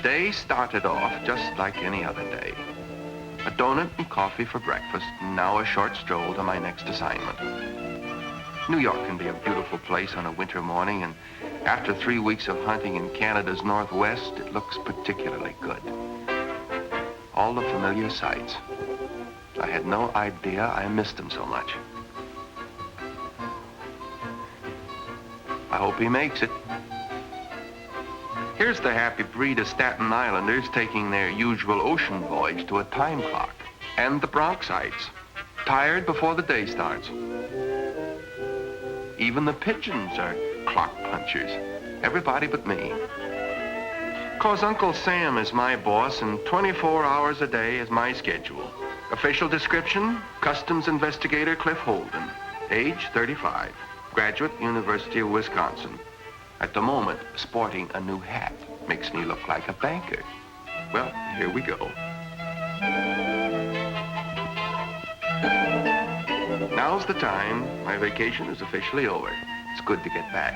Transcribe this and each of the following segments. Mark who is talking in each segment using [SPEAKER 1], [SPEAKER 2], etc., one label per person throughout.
[SPEAKER 1] day started off just like any other day. A donut and coffee for breakfast, and now a short stroll to my next assignment. New York can be a beautiful place on a winter morning, and after 3 weeks of hunting in Canada's Northwest, it looks particularly good. All the familiar sights. I had no idea I missed them so much. I hope he makes it. Here's the happy breed of Staten Islanders taking their usual ocean voyage to a time clock. And the Bronxites, tired before the day starts. Even the pigeons are clock punchers. Everybody but me. 'Cause Uncle Sam is my boss and 24 hours a day is my schedule. Official description, Customs Investigator Cliff Holden. Age 35. Graduate, University of Wisconsin. At the moment, sporting a new hat makes me look like a banker. Well, here we go. Now's the time. My vacation is officially over. It's good to get back.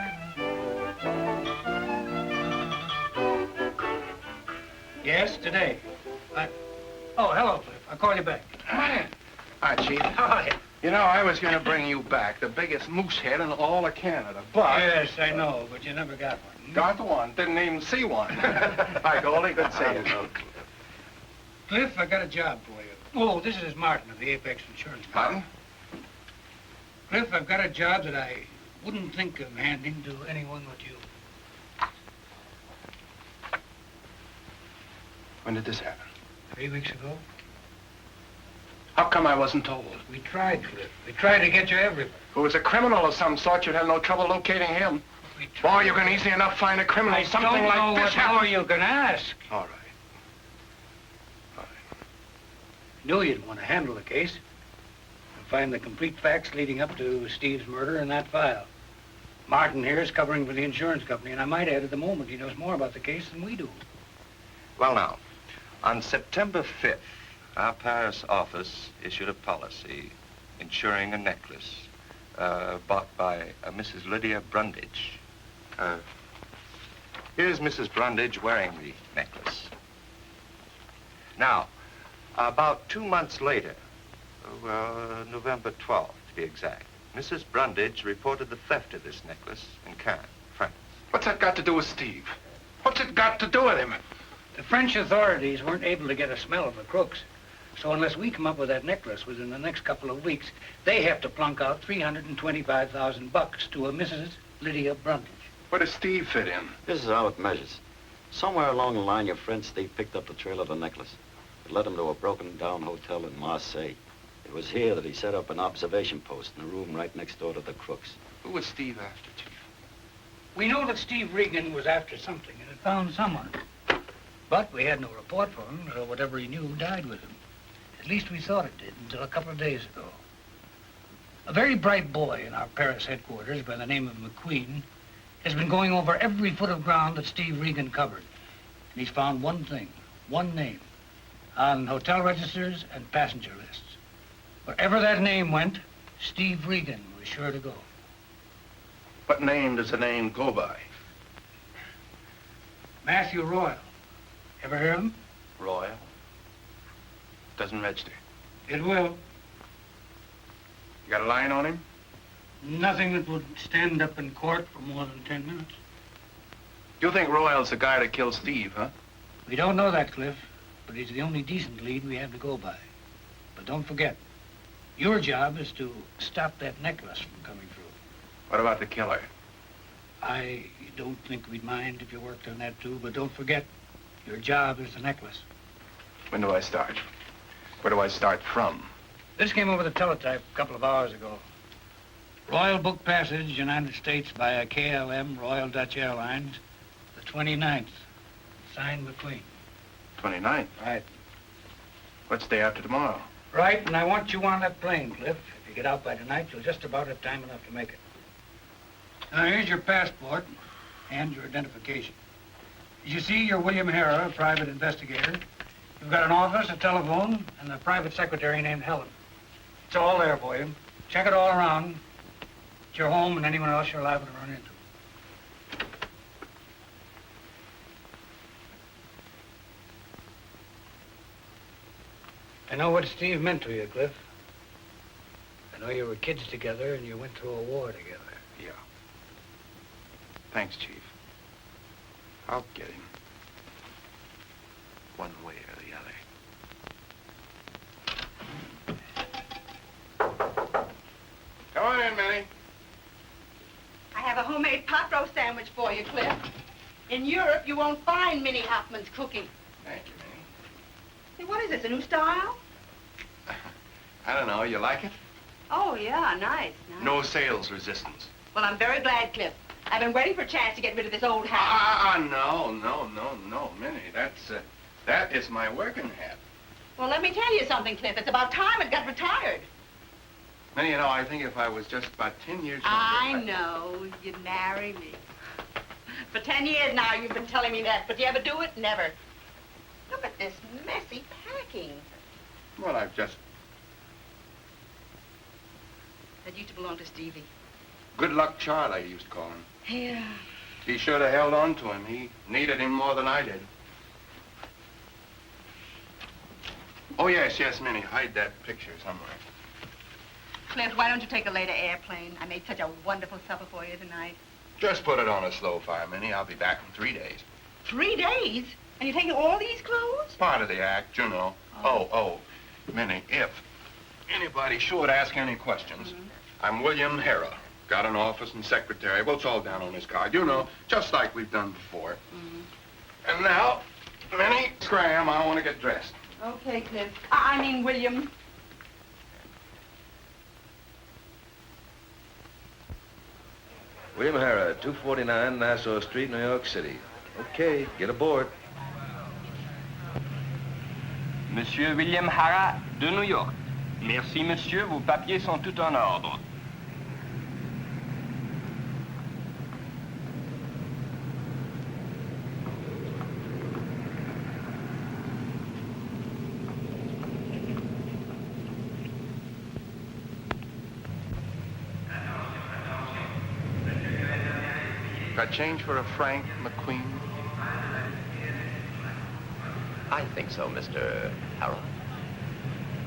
[SPEAKER 2] Yes, today. Oh, hello, Cliff. I'll call you back. Come on in.
[SPEAKER 3] Hi, Chief.
[SPEAKER 2] Hi.
[SPEAKER 3] You know, I was going to bring you back the biggest moose head in all of Canada, but...
[SPEAKER 2] Yes, I know, but you never got one.
[SPEAKER 3] Got one. Didn't even see one. Hi, Goldie. Good to see you.
[SPEAKER 2] Cliff, I got a job for you. Oh, this is Martin of the Apex Insurance Company.
[SPEAKER 3] Martin?
[SPEAKER 2] Cliff, I've got a job that I wouldn't think of handing to anyone but you.
[SPEAKER 3] When did this happen?
[SPEAKER 2] 3 weeks ago.
[SPEAKER 3] How come I wasn't told?
[SPEAKER 2] We tried, Cliff. We tried to get you everywhere.
[SPEAKER 3] If it was a criminal of some sort, you'd have no trouble locating him.
[SPEAKER 2] We tried.
[SPEAKER 3] Boy, you can easily enough find a criminal.
[SPEAKER 2] I
[SPEAKER 3] Something
[SPEAKER 2] don't
[SPEAKER 3] like
[SPEAKER 2] know
[SPEAKER 3] this
[SPEAKER 2] what more you can ask.
[SPEAKER 3] All right.
[SPEAKER 2] Knew you'd want to handle the case. And find the complete facts leading up to Steve's murder in that file. Martin here is covering for the insurance company, and I might add at the moment he knows more about the case than we do.
[SPEAKER 4] Well, now, on September 5th, our Paris office issued a policy insuring a necklace bought by Mrs. Lydia Brundage. Here's Mrs. Brundage wearing the necklace. Now, about 2 months later, November 12th to be exact, Mrs. Brundage reported the theft of this necklace in Cannes, France.
[SPEAKER 3] What's that got to do with Steve? What's it got to do with him?
[SPEAKER 2] The French authorities weren't able to get a smell of the crooks. So unless we come up with that necklace within the next couple of weeks, they have to plunk out $325,000 to a Mrs. Lydia Brundage.
[SPEAKER 3] Where does Steve fit in?
[SPEAKER 5] This is how it measures. Somewhere along the line, your friend Steve picked up the trail of the necklace. It led him to a broken-down hotel in Marseille. It was here that he set up an observation post in a room right next door to the crooks.
[SPEAKER 3] Who was Steve after, Chief?
[SPEAKER 2] We know that Steve Regan was after something and had found someone. But we had no report for him, or whatever he knew died with him. At least we thought it did until a couple of days ago. A very bright boy in our Paris headquarters by the name of McQueen has been going over every foot of ground that Steve Regan covered. And he's found one thing, one name, on hotel registers and passenger lists. Wherever that name went, Steve Regan was sure to go.
[SPEAKER 3] What name does the name go by?
[SPEAKER 2] Matthew Royal. Ever hear of him?
[SPEAKER 3] Royal. Doesn't register.
[SPEAKER 2] It will.
[SPEAKER 3] You got a line on him?
[SPEAKER 2] Nothing that would stand up in court for more than 10 minutes.
[SPEAKER 3] You think Royal's the guy that killed Steve, huh?
[SPEAKER 2] We don't know that, Cliff, but he's the only decent lead we have to go by. But don't forget, your job is to stop that necklace from coming through.
[SPEAKER 3] What about the killer?
[SPEAKER 2] I don't think we'd mind if you worked on that too, but don't forget, your job is the necklace.
[SPEAKER 3] When do I start? Where do I start from?
[SPEAKER 2] This came over the teletype a couple of hours ago. Royal Book Passage, United States, via KLM, Royal Dutch Airlines, the 29th. Signed McQueen.
[SPEAKER 3] 29th?
[SPEAKER 2] Right.
[SPEAKER 3] What's the day after tomorrow?
[SPEAKER 2] Right, and I want you on that plane, Cliff. If you get out by tonight, you'll just about have time enough to make it. Now, here's your passport and your identification. As you see, you're William Harrer, a private investigator. You've got an office, a telephone, and a private secretary named Helen. It's all there for you. Check it all around. It's your home and anyone else you're liable to run into. I know what Steve meant to you, Cliff. I know you were kids together and you went through a war together.
[SPEAKER 3] Yeah. Thanks, Chief. I'll get him.
[SPEAKER 1] One way or the other.
[SPEAKER 3] Come on in, Minnie.
[SPEAKER 6] I have a homemade pot roast sandwich for you, Cliff. In Europe, you won't find Minnie Hoffman's cooking.
[SPEAKER 3] Thank you, Minnie.
[SPEAKER 6] Hey, what is this, a new style?
[SPEAKER 1] I don't know. You like it?
[SPEAKER 6] Oh, yeah, nice.
[SPEAKER 1] No sales resistance.
[SPEAKER 6] Well, I'm very glad, Cliff. I've been waiting for a chance to get rid of this old hat.
[SPEAKER 3] No, Minnie. That is my working hat.
[SPEAKER 6] Well, let me tell you something, Cliff. It's about time it got retired.
[SPEAKER 1] Minnie, you know, I think if I was just about 10 years younger...
[SPEAKER 6] I know. You'd marry me. For 10 years now, you've been telling me that. But you ever do it? Never. Look at this messy packing.
[SPEAKER 3] Well, I've just...
[SPEAKER 6] That used to belong to Stevie.
[SPEAKER 1] Good luck Charlie, I used to call him.
[SPEAKER 6] Yeah.
[SPEAKER 1] He should have held on to him. He needed him more than I did. Oh, yes, Minnie. Hide that picture somewhere.
[SPEAKER 6] Cliff, why don't you take a later airplane? I made such a wonderful supper for you tonight.
[SPEAKER 1] Just put it on a slow fire, Minnie. I'll be back in 3 days.
[SPEAKER 6] 3 days? And you're taking all these clothes?
[SPEAKER 1] Part of the act, you know. Oh, Minnie, if anybody should ask any questions, I'm William Hera. Got an office and secretary. Well, it's all down on his card, you know, just like we've done before. And now, Minnie, scram, I want to get dressed.
[SPEAKER 6] Okay, Cliff. I mean, William.
[SPEAKER 7] William Hara, 249 Nassau Street, New York City. Okay, get aboard.
[SPEAKER 8] Monsieur William Hara de New York. Merci, monsieur. Vos papiers sont tout en ordre.
[SPEAKER 1] Got change for a Frank McQueen?
[SPEAKER 5] I think so, Mr. Harold.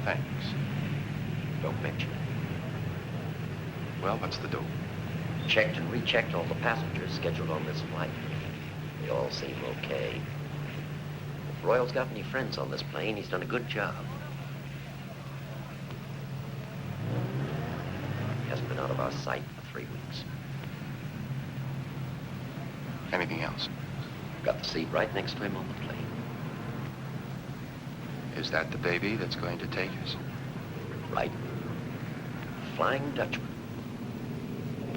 [SPEAKER 1] Thanks.
[SPEAKER 5] Don't mention it.
[SPEAKER 1] Well, what's the dope?
[SPEAKER 5] Checked and rechecked all the passengers scheduled on this flight. They all seem okay. If Royal's got any friends on this plane, he's done a good job. He hasn't been out of our sight for 3 weeks.
[SPEAKER 1] Anything else?
[SPEAKER 5] Got the seat right next to him on the plane.
[SPEAKER 1] Is that the baby that's going to take us?
[SPEAKER 5] Right. Flying Dutchman.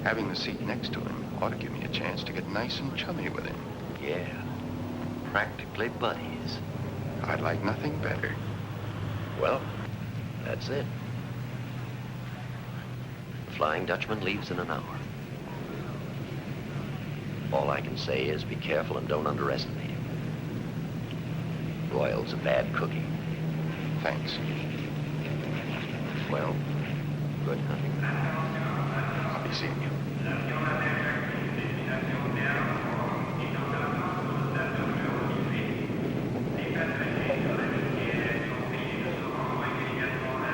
[SPEAKER 1] Having the seat next to him ought to give me a chance to get nice and chummy with him.
[SPEAKER 5] Yeah. Practically buddies.
[SPEAKER 1] I'd like nothing better.
[SPEAKER 5] Well, that's it. The Flying Dutchman leaves in an hour. All I can say is be careful and don't underestimate him. Royal's a bad cookie.
[SPEAKER 1] Thanks.
[SPEAKER 5] Well, good hunting.
[SPEAKER 1] I'll be seeing you.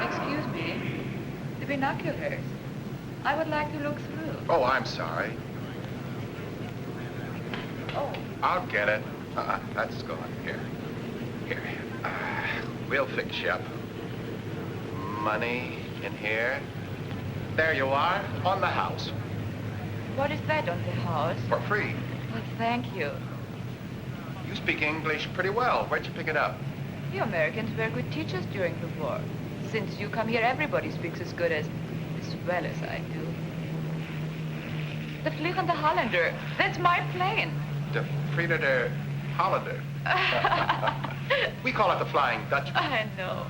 [SPEAKER 9] Excuse me. The binoculars. I would like to look through.
[SPEAKER 1] Oh, I'm sorry.
[SPEAKER 9] Oh.
[SPEAKER 1] I'll get it. That's gone. Here. We'll fix you up. Money in here. There you are, on the house.
[SPEAKER 9] What is that on the house?
[SPEAKER 1] For free.
[SPEAKER 9] Well, thank you.
[SPEAKER 1] You speak English pretty well. Where'd you pick it up?
[SPEAKER 9] You Americans were good teachers during the war. Since you come here, everybody speaks as well as I do. The Fliegende Hollander. That's my plane.
[SPEAKER 1] The Frieda der Hollander. We call it the Flying Dutchman.
[SPEAKER 9] I know.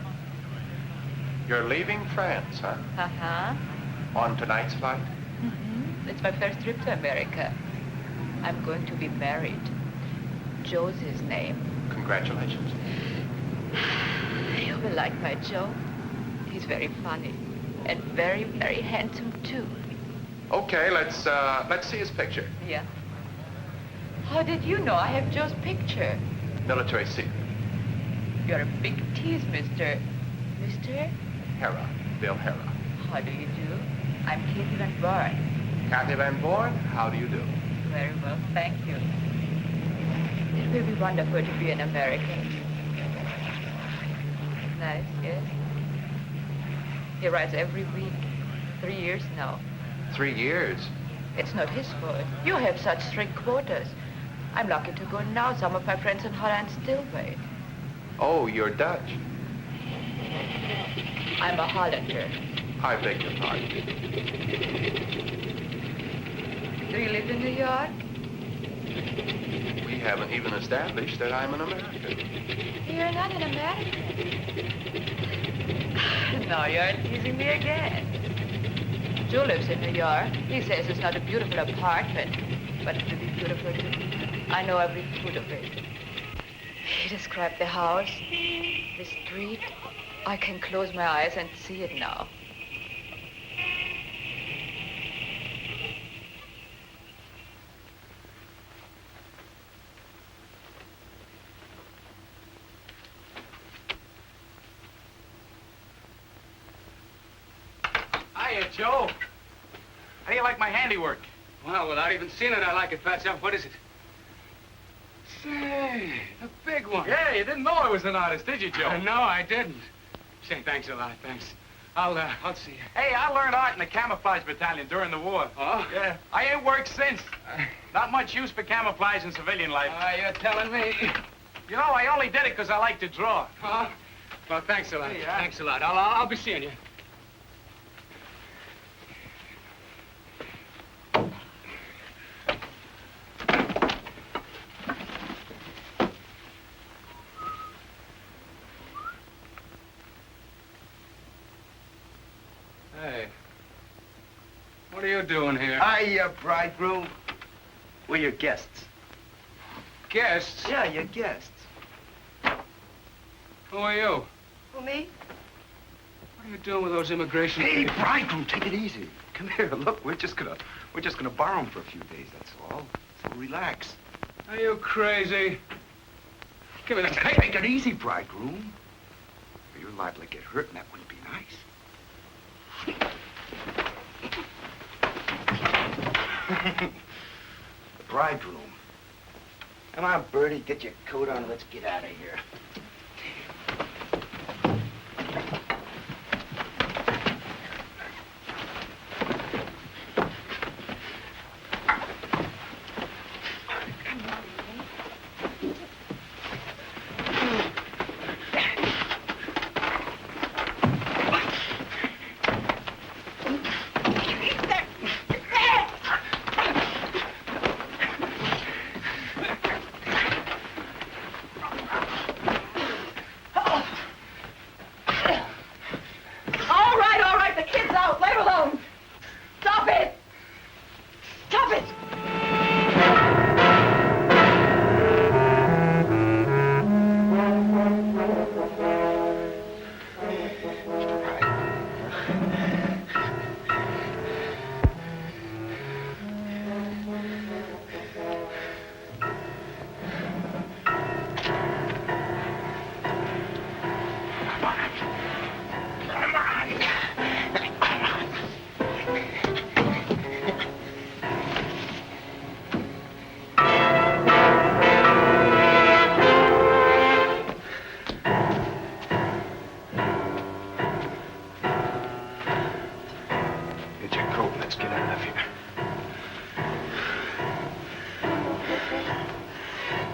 [SPEAKER 1] You're leaving France, huh?
[SPEAKER 9] Uh-huh.
[SPEAKER 1] On tonight's flight?
[SPEAKER 9] Mm-hmm. It's my first trip to America. I'm going to be married. Joe's his name.
[SPEAKER 1] Congratulations.
[SPEAKER 9] You will like my Joe. He's very funny. And very, very handsome, too.
[SPEAKER 1] Okay, let's see his picture.
[SPEAKER 9] Yeah. How did you know I have Joe's picture?
[SPEAKER 1] Military secret.
[SPEAKER 9] You're a big tease, mister. Mr.?
[SPEAKER 3] Hera. Bill Hera.
[SPEAKER 9] How do you do? I'm Katie Van Born.
[SPEAKER 3] Kathy Van Born, how do you do?
[SPEAKER 9] Very well, thank you. It will be wonderful to be an American. Nice, yes. He writes every week. 3 years now.
[SPEAKER 3] 3 years?
[SPEAKER 9] It's not his fault. You have such strict quotas. I'm lucky to go now. Some of my friends in Holland still wait.
[SPEAKER 3] Oh, you're Dutch.
[SPEAKER 9] I'm a Hollander.
[SPEAKER 3] I beg your pardon.
[SPEAKER 9] Do you live in New York?
[SPEAKER 3] We haven't even established that I'm an American.
[SPEAKER 9] You're not an American. Now you're teasing me again. Joe lives in New York. He says it's not a beautiful apartment, but it will be beautiful to me. I know every foot of it. He described the house, the street. I can close my eyes and see it now.
[SPEAKER 10] Hiya, Joe. How do you like my handiwork? Well, without even seeing it, I like it, Fatso. What is it? Say, the big one. Yeah, you didn't know I was an artist, did you, Joe? No, I didn't. Say, thanks a lot, thanks. I'll see you. Hey, I learned art in the camouflage battalion during the war. Oh? Yeah. I ain't worked since. Not much use for camouflage in civilian life. You're telling me. You know, I only did it because I like to draw. Huh? Well, thanks a lot. Hey, thanks a lot. I'll be seeing you. Hey, what are you doing here?
[SPEAKER 11] Hiya, bridegroom. We're your guests.
[SPEAKER 10] Guests?
[SPEAKER 11] Yeah, your guests.
[SPEAKER 10] Who are you?
[SPEAKER 6] Who, me?
[SPEAKER 10] What are you doing with those immigration
[SPEAKER 11] Hey,
[SPEAKER 10] papers?
[SPEAKER 11] bridegroom, take it easy. Come here, look, we're just gonna borrow them for a few days, that's all. So relax.
[SPEAKER 10] Are you crazy? Give me the
[SPEAKER 11] Hey,
[SPEAKER 10] paper.
[SPEAKER 11] take it easy, bridegroom. You're liable to get hurt, and that wouldn't be nice. The bridegroom. Come on, Bertie, get your coat on and let's get out of here.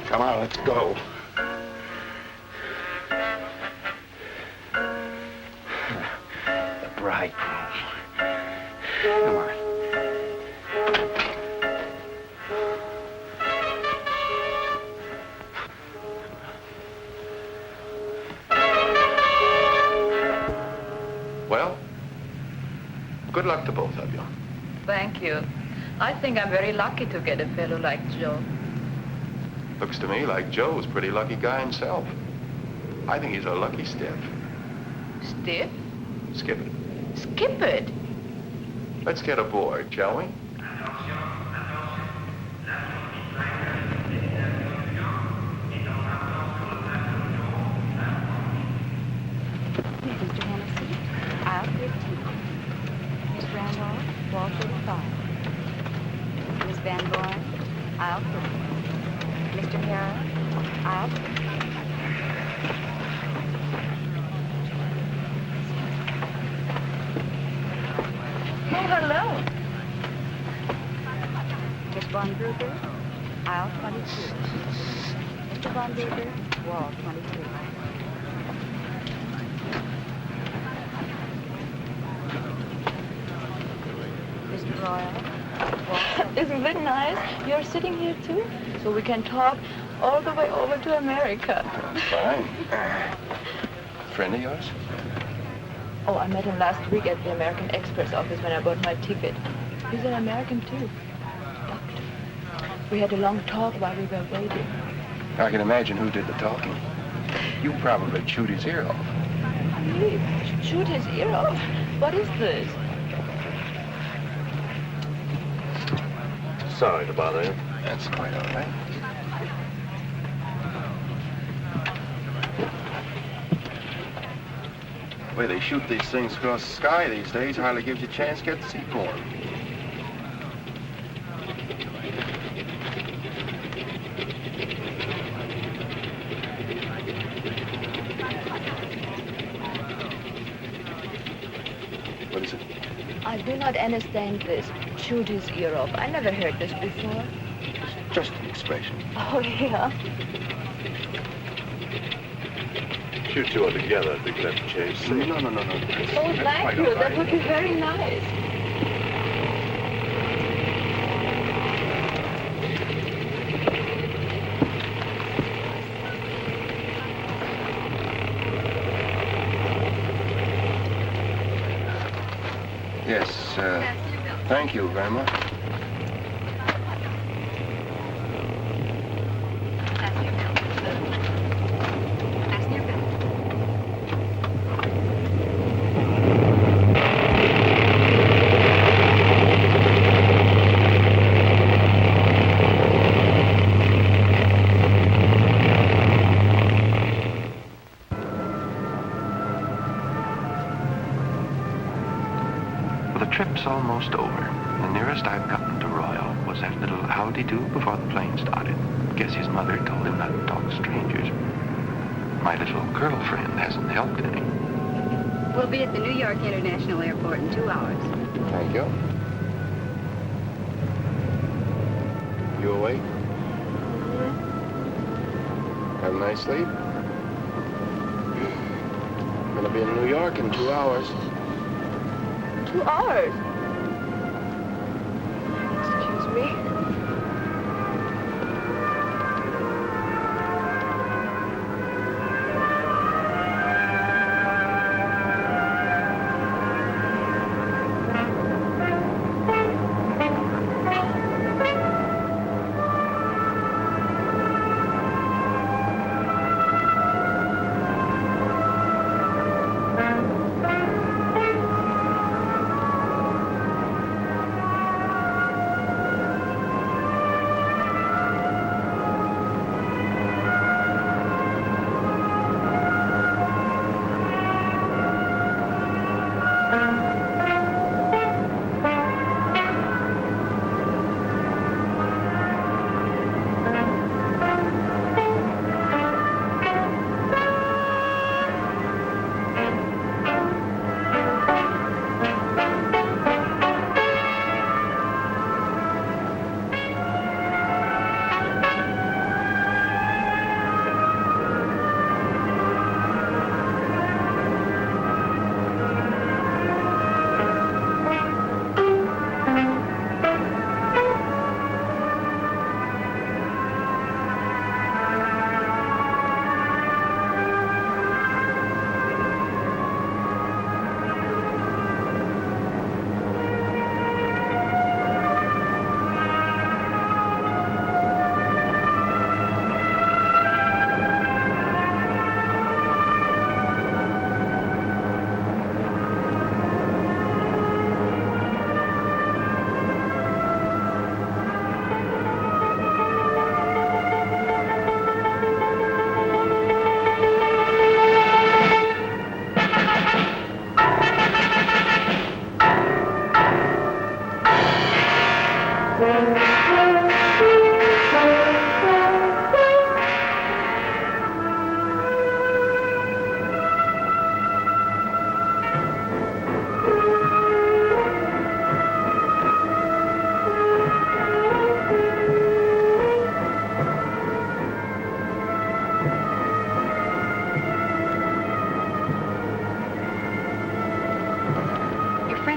[SPEAKER 11] Come on, let's go. The bridegroom. Come on.
[SPEAKER 1] Well, good luck to both of you.
[SPEAKER 9] Thank you. I think I'm very lucky to get a fellow like Joe.
[SPEAKER 1] Looks to me like Joe's a pretty lucky guy himself. I think he's a lucky stiff.
[SPEAKER 9] Stiff?
[SPEAKER 1] Skip it.
[SPEAKER 9] Skip it?
[SPEAKER 1] Let's get aboard, shall we?
[SPEAKER 12] Mrs. Von Berger, aisle 22. Mr. Von Berger, wall 23. Mr. Royal, wall.
[SPEAKER 9] Isn't it nice? You're sitting here too? So we can talk all the way over to America.
[SPEAKER 1] Fine. Friend of yours?
[SPEAKER 9] Oh, I met him last week at the American Express office when I bought my ticket. He's an American too. Doctor. We had a long talk while we were waiting.
[SPEAKER 1] I can imagine who did the talking. You probably chewed his ear off.
[SPEAKER 9] Me? Shoot his ear off? What is this?
[SPEAKER 7] Sorry to bother you.
[SPEAKER 1] That's quite all right. The way they shoot these things across the sky these days hardly gives you a chance to get the seaborne. What is it?
[SPEAKER 9] I do not understand this. Shoot his ear off. I never heard this before.
[SPEAKER 1] It's just an expression.
[SPEAKER 9] Oh, yeah?
[SPEAKER 7] You two are together at the Cliff Chase.
[SPEAKER 1] No.
[SPEAKER 9] Oh, thank you. That would be very nice.
[SPEAKER 1] Yes, thank you very much. Trip's almost over. The nearest I've gotten to Royal was that little howdy-do before the plane started. Guess his mother told him not to talk to strangers. My little girlfriend hasn't helped any.
[SPEAKER 12] We'll be at the New York International Airport in 2 hours.
[SPEAKER 1] Thank you. You awake? Have a nice sleep? I'm gonna be in New York in 2 hours.
[SPEAKER 9] 2 hours? Excuse me?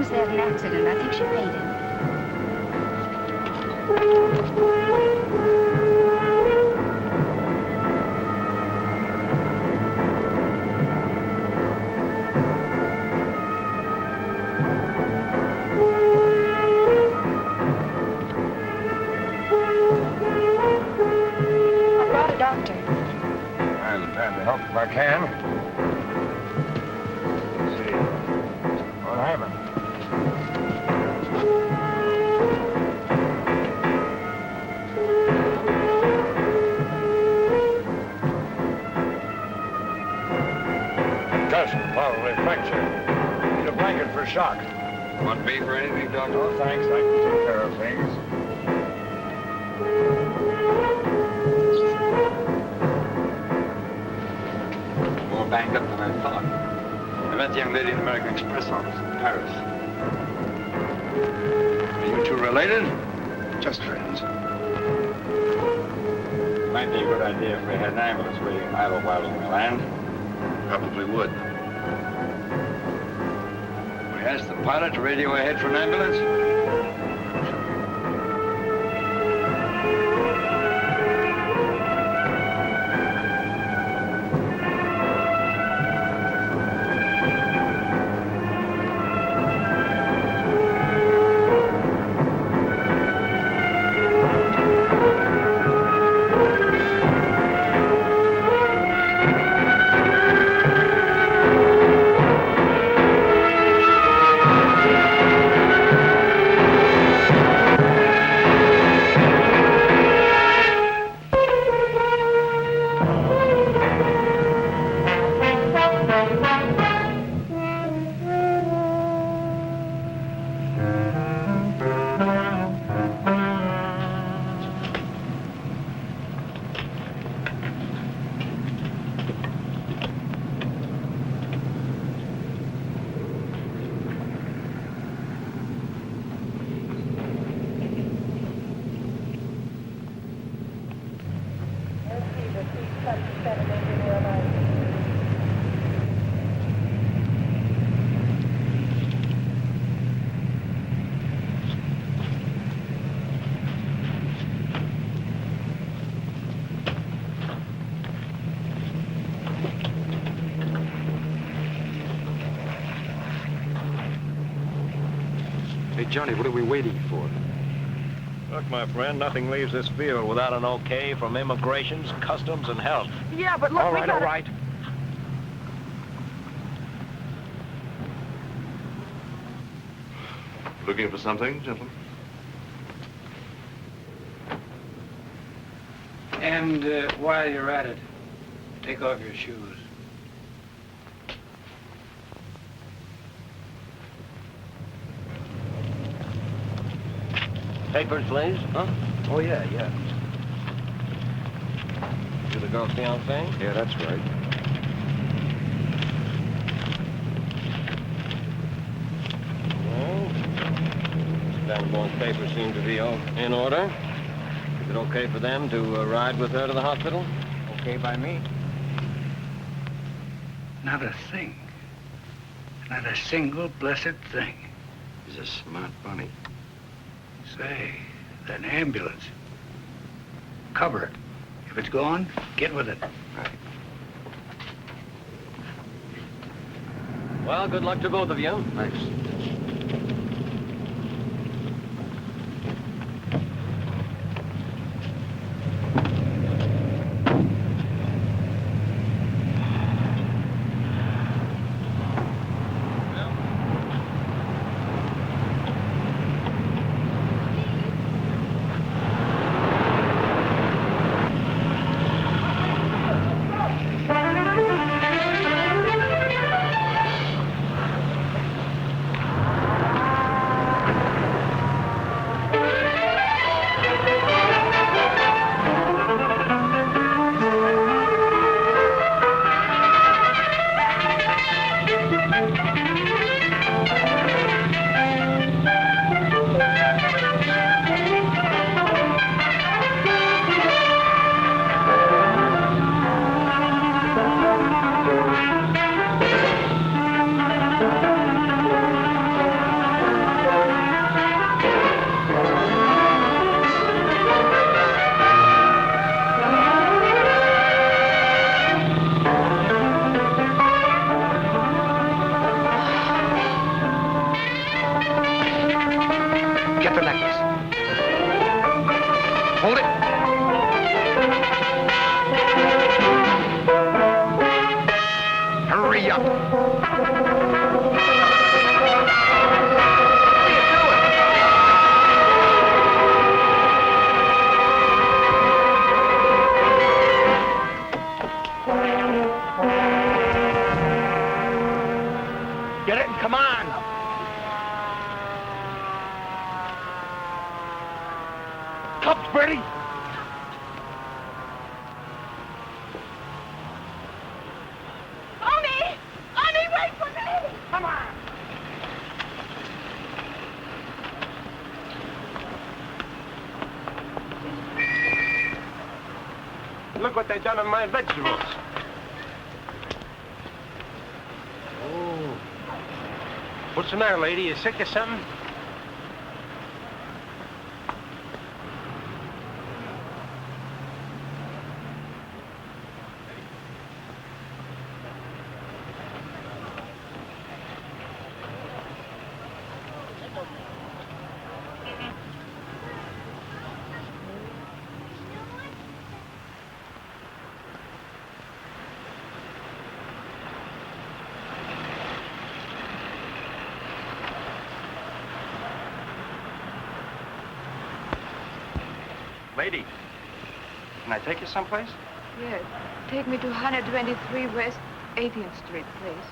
[SPEAKER 12] was at an accident. I think she fainted.
[SPEAKER 9] I brought a doctor.
[SPEAKER 13] I'm trying to help if I can. Let's see. What happened? Concussion, probably fracture. Need a blanket for shock.
[SPEAKER 7] Want me for anything, Doctor?
[SPEAKER 13] Oh, thanks. I can take care of things.
[SPEAKER 5] More banged up than I thought. I met the young lady in the American Express office in Paris.
[SPEAKER 7] Are you two related?
[SPEAKER 3] Just friends.
[SPEAKER 5] Might be a good idea if we had an ambulance waiting idle while we land.
[SPEAKER 7] Probably would.
[SPEAKER 5] We asked the pilot to radio ahead for an ambulance. Hey, Johnny, what are we waiting for?
[SPEAKER 13] Look, my friend, nothing leaves this field without an okay from immigrations, customs, and health.
[SPEAKER 9] Yeah, but look,
[SPEAKER 13] All right, all right.
[SPEAKER 7] Looking for something, gentlemen?
[SPEAKER 2] And while you're at it, take off your shoes.
[SPEAKER 13] Papers, please. Huh?
[SPEAKER 2] Oh, yeah.
[SPEAKER 13] You the girl's fiancé?
[SPEAKER 5] Yeah, that's right.
[SPEAKER 13] Well, Stanborn's papers seem to be all in order. Is it okay for them to ride with her to the hospital? Okay by me.
[SPEAKER 2] Not a thing. Not a single blessed thing.
[SPEAKER 5] He's a smart bunny.
[SPEAKER 2] Say, that ambulance. Cover it. If it's gone, get with it.
[SPEAKER 5] Right.
[SPEAKER 13] Well, good luck to both of you.
[SPEAKER 5] Thanks.
[SPEAKER 3] Hold it. Hurry up.
[SPEAKER 13] Get it? Come on. Cups, Bertie.
[SPEAKER 6] Oni! Oni, wait for me!
[SPEAKER 13] Come on. Look what they done on my vegetables. Oh. What's the matter, lady? You sick or something?
[SPEAKER 3] Lady, can I take you someplace?
[SPEAKER 9] Yes. Take me to 123 West 18th Street, please.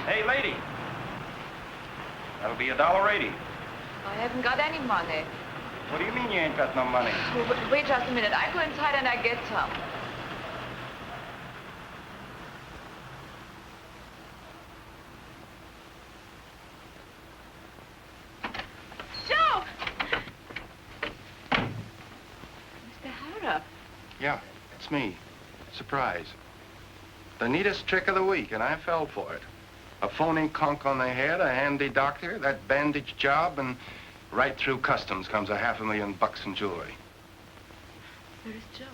[SPEAKER 3] Hey, lady. That'll be $1.80.
[SPEAKER 9] I haven't got any money.
[SPEAKER 3] What do you mean you ain't got no money?
[SPEAKER 9] Wait just a minute. I go inside and I get some.
[SPEAKER 6] Joe!
[SPEAKER 9] Mr. Hara.
[SPEAKER 1] Yeah, it's me. Surprise. The neatest trick of the week, and I fell for it. A phony conch on the head, a handy doctor, that bandage job, and right through customs comes $500,000 in jewelry.
[SPEAKER 9] Where's Joe?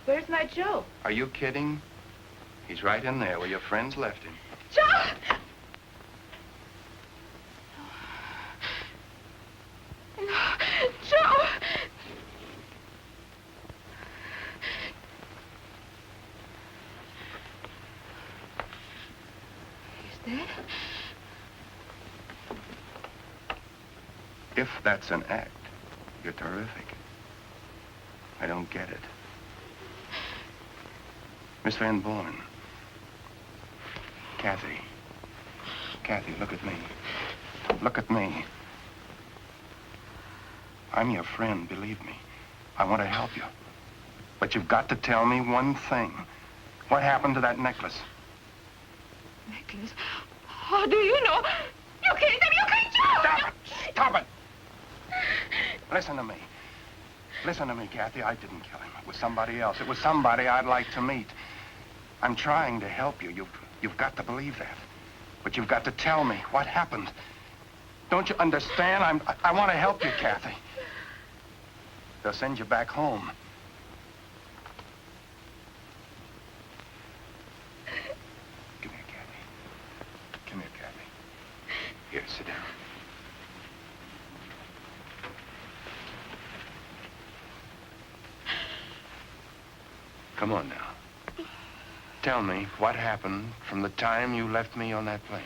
[SPEAKER 9] Where's my Joe?
[SPEAKER 1] Are you kidding? He's right in there where your friends left him.
[SPEAKER 9] Joe! No. Joe! He's dead?
[SPEAKER 1] If that's an act, you're terrific. I don't get it. Miss Van Born. Kathy. Kathy, look at me. Look at me. I'm your friend, believe me. I want to help you. But you've got to tell me one thing. What happened to that necklace?
[SPEAKER 9] Necklace? How do you know? You killed him! You killed Joe!
[SPEAKER 1] Stop it! Stop it! Listen to me. Listen to me, Kathy. I didn't kill him. It was somebody else. It was somebody I'd like to meet. I'm trying to help you. You've got to believe that. But you've got to tell me what happened. Don't you understand? I want to help you, Kathy. They'll send you back home. Come here, Kathy. Come here, Kathy. Here, sit down. Come on now. Tell me what happened from the time you left me on that plane.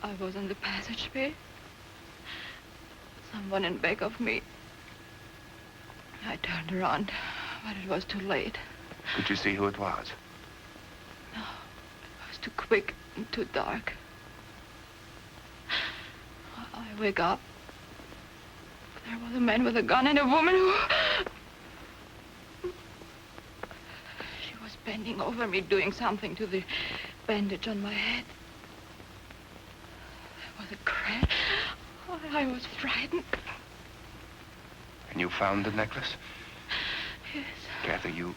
[SPEAKER 9] I was on the passageway. Someone in back of me. I turned around, but it was too late.
[SPEAKER 1] Could you see who it was?
[SPEAKER 9] No, it was too quick and too dark. I wake up. There was a man with a gun and a woman who... She was bending over me, doing something to the bandage on my head. There was a crash. Oh, I was frightened.
[SPEAKER 3] And you found the necklace?
[SPEAKER 9] Yes.
[SPEAKER 3] Kathy, you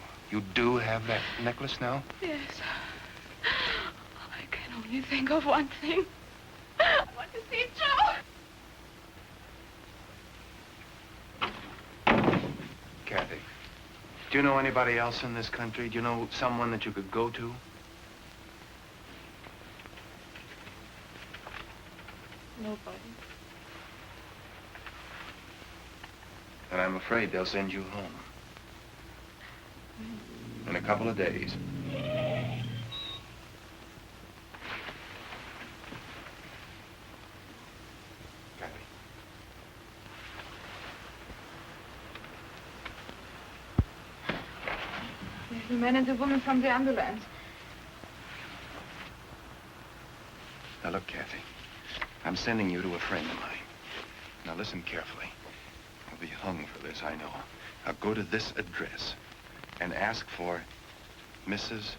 [SPEAKER 3] do have that necklace now?
[SPEAKER 9] Yes. I can only think of one thing. I want to see Joe.
[SPEAKER 3] Kathy, do you know anybody else in this country? Do you know someone that you could go to?
[SPEAKER 9] Nobody.
[SPEAKER 3] And I'm afraid they'll send you home. In a couple of days. Kathy.
[SPEAKER 9] There's the man and the woman from the ambulance.
[SPEAKER 3] Now look, Kathy. I'm sending you to a friend of mine. Now listen carefully. You'll be hung for this, I know. Now go to this address and ask for Mrs.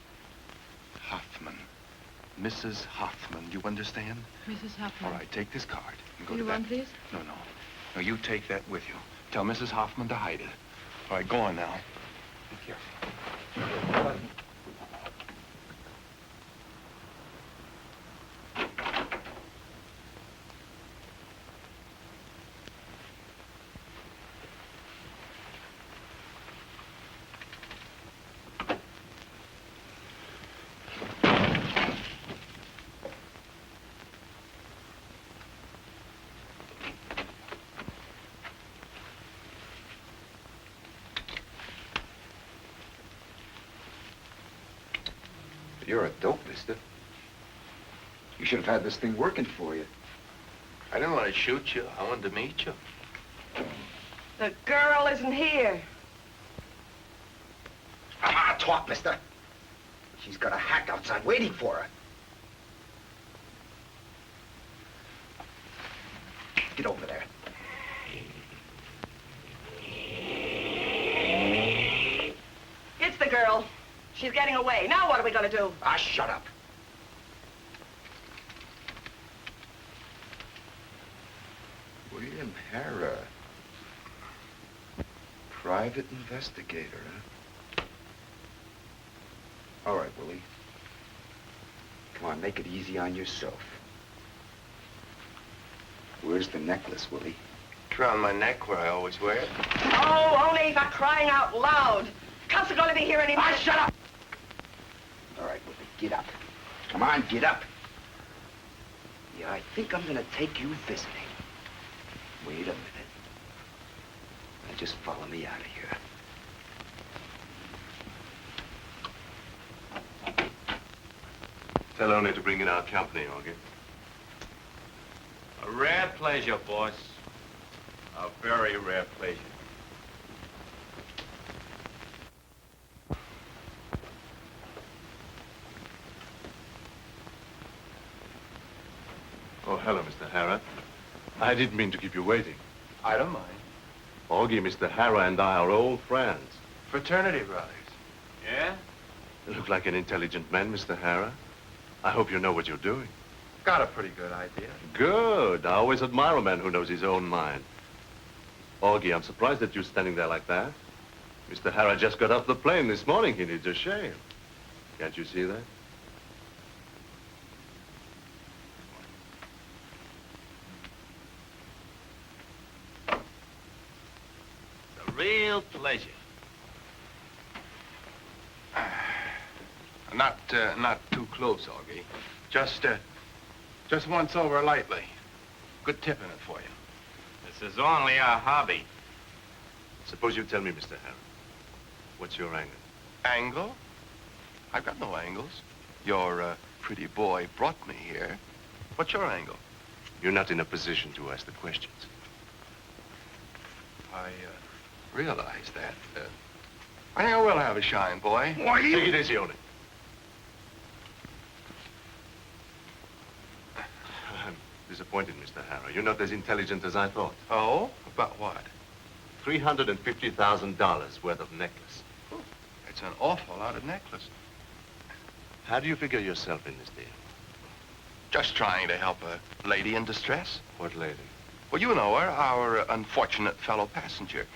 [SPEAKER 3] Hoffman. Mrs. Hoffman, do you understand?
[SPEAKER 9] Mrs. Hoffman.
[SPEAKER 3] All right, take this card and go
[SPEAKER 9] You
[SPEAKER 3] to that.
[SPEAKER 9] want this?
[SPEAKER 3] No. No, you take that with you. Tell Mrs. Hoffman to hide it. All right, go on now. Be careful.
[SPEAKER 11] You're a dope, mister. You should have had this thing working for you.
[SPEAKER 1] I didn't want to shoot you. I wanted to meet you.
[SPEAKER 6] The girl isn't here.
[SPEAKER 11] Ah, talk, mister. She's got a hack outside waiting for her. Get over there.
[SPEAKER 6] It's the girl. She's getting away. Now what are we going to do?
[SPEAKER 11] Ah, shut up. William Harrah. Private investigator, huh? All right, Willie. Come on, make it easy on yourself. Where's the necklace, Willie?
[SPEAKER 1] It's around my neck where I always wear it.
[SPEAKER 6] Oh, only for crying out loud. Cops are going to be here any minute.
[SPEAKER 11] Shut up! All right, Willie, get up. Come on, get up. Yeah, I think I'm gonna take you visiting. Wait a minute. Now just follow me out of here.
[SPEAKER 7] Tell only to bring in our company, Augie.
[SPEAKER 8] A rare pleasure, boss. A very rare pleasure.
[SPEAKER 7] Oh, hello, Mr. Harrah. I didn't mean to keep you waiting.
[SPEAKER 1] I don't mind.
[SPEAKER 7] Augie, Mr. Harrah and I are old friends.
[SPEAKER 1] Fraternity brothers.
[SPEAKER 8] Yeah?
[SPEAKER 7] You look like an intelligent man, Mr. Harrah. I hope you know what you're doing.
[SPEAKER 1] Got a pretty good idea.
[SPEAKER 7] Good. I always admire a man who knows his own mind. Augie, I'm surprised that you're standing there like that. Mr. Harrah just got off the plane this morning. He needs a shave. Can't you see that?
[SPEAKER 8] Real pleasure.
[SPEAKER 1] Not too close, Augie. Just once over lightly. Good tip in it for you.
[SPEAKER 8] This is only a hobby.
[SPEAKER 7] Suppose you tell me, Mr. Harrah. What's your angle?
[SPEAKER 1] Angle? I've got no angles. Your pretty boy brought me here. What's your angle?
[SPEAKER 7] You're not in a position to ask the questions.
[SPEAKER 1] I realize that. I think I will have a shine, boy.
[SPEAKER 7] Take it easy on it. This disappointed, Mr. Harrow. You're not as intelligent as I thought.
[SPEAKER 1] Oh? About what?
[SPEAKER 7] $350,000 worth of necklace.
[SPEAKER 1] It's an awful lot of necklace.
[SPEAKER 7] How do you figure yourself in this deal?
[SPEAKER 1] Just trying to help a lady in distress.
[SPEAKER 7] What lady?
[SPEAKER 1] Well, you know her, our unfortunate fellow passenger.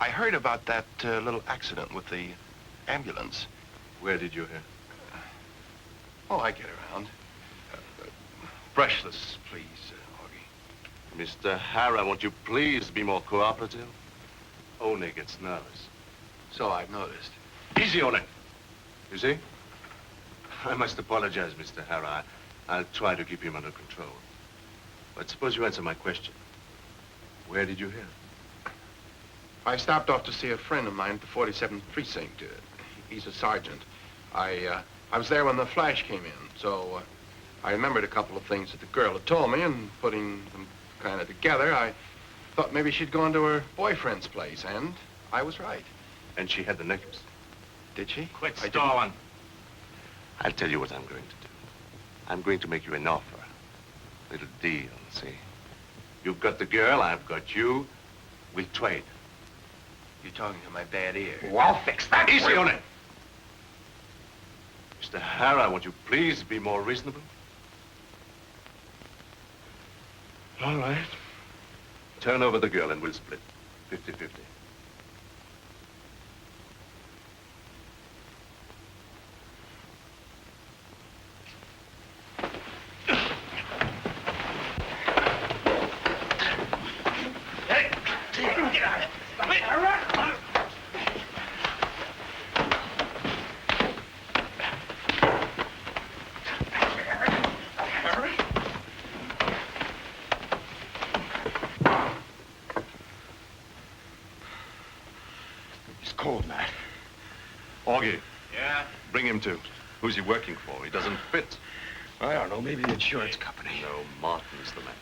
[SPEAKER 1] I heard about that little accident with the ambulance.
[SPEAKER 7] Where did you hear?
[SPEAKER 1] Oh, I get around. Brushless, please, Augie.
[SPEAKER 7] Mr. Harrow, won't you please be more cooperative? Only gets nervous.
[SPEAKER 1] So I've noticed.
[SPEAKER 7] Easy on it. You see? I must apologize, Mr. Harrow. I'll try to keep him under control. But suppose you answer my question. Where did you hear?
[SPEAKER 1] I stopped off to see a friend of mine at the 47th Precinct. He's a sergeant. I was there when the flash came in, so I remembered a couple of things that the girl had told me, and putting them kind of together, I thought maybe she'd gone to her boyfriend's place, and I was right.
[SPEAKER 7] And she had the necklace?
[SPEAKER 1] Did she?
[SPEAKER 10] Quit stalling.
[SPEAKER 7] I'll tell you what I'm going to do. I'm going to make you an offer. A little deal, see? You've got the girl, I've got you. We'll trade.
[SPEAKER 1] You're talking to my bad ear.
[SPEAKER 11] Oh, I'll fix that.
[SPEAKER 7] Easy on it. Mr. Harrow, won't you please be more reasonable? All right. Turn over the girl and we'll split. 50-50. Augie.
[SPEAKER 10] Yeah?
[SPEAKER 7] Bring him to. Who's he working for? He doesn't fit.
[SPEAKER 11] I don't know, maybe the insurance company.
[SPEAKER 7] No, Martin's the man.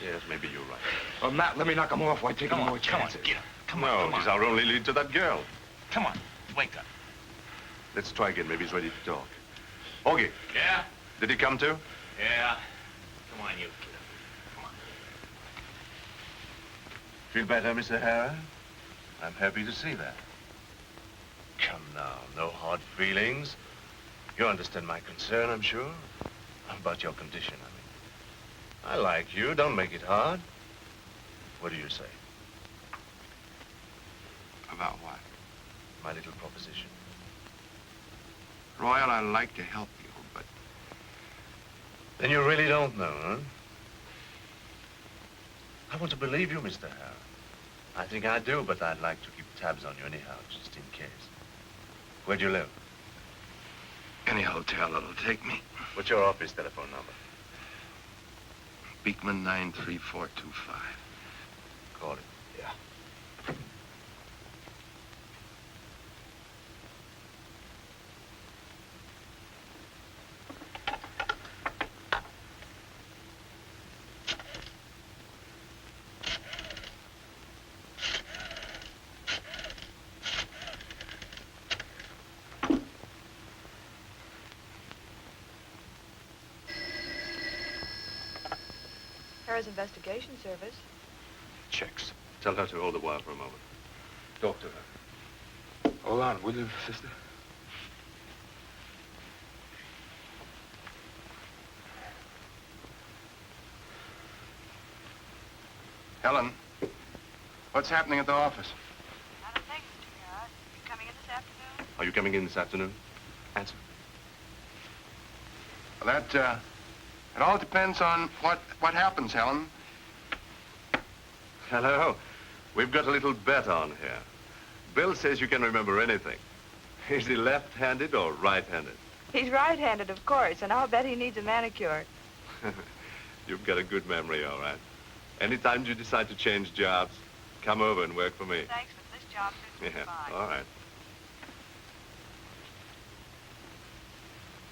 [SPEAKER 7] Yes, maybe you're right.
[SPEAKER 11] Well, Matt, let me knock him off. Why take any more chances?
[SPEAKER 10] Get up. Come
[SPEAKER 7] No,
[SPEAKER 10] on,
[SPEAKER 7] he's our only lead to that girl.
[SPEAKER 10] Come on, wake up.
[SPEAKER 7] Let's try again. Maybe he's ready to talk. Augie.
[SPEAKER 10] Yeah?
[SPEAKER 7] Did he come to?
[SPEAKER 10] Yeah. Come on, you. Get up. Come on.
[SPEAKER 7] Feel better, Mr. Harrow? I'm happy to see that. Come now, no hard feelings. You understand my concern, I'm sure. About your condition, I mean. I like you. Don't make it hard. What do you say?
[SPEAKER 1] About what?
[SPEAKER 7] My little proposition.
[SPEAKER 1] Royal, I'd like to help you, but...
[SPEAKER 7] Then you really don't know, huh? I want to believe you, Mr. Harrow. I think I do, but I'd like to keep tabs on you anyhow, just in case. Where do you live?
[SPEAKER 1] Any hotel that'll take me.
[SPEAKER 7] What's your office telephone number?
[SPEAKER 1] Beekman 93425.
[SPEAKER 7] Call it.
[SPEAKER 11] Yeah.
[SPEAKER 9] Harrow's Investigation Service.
[SPEAKER 7] Checks. Tell her to hold the wire for a moment. Talk to her.
[SPEAKER 11] Hold on, will you, sister?
[SPEAKER 1] Helen, what's happening at the office?
[SPEAKER 12] Not a thing, Mr. Harrod. You coming in this afternoon?
[SPEAKER 7] Are you coming in this afternoon? Answer.
[SPEAKER 1] Well, that, it all depends on what happens, Helen.
[SPEAKER 7] Hello. We've got a little bet on here. Bill says you can remember anything. Is he left-handed or right-handed?
[SPEAKER 9] He's right-handed, of course, and I'll bet he needs a manicure.
[SPEAKER 7] You've got a good memory, all right. Anytime you decide to change jobs, come over and work for me.
[SPEAKER 12] Thanks, but this job suits me fine.
[SPEAKER 7] All right.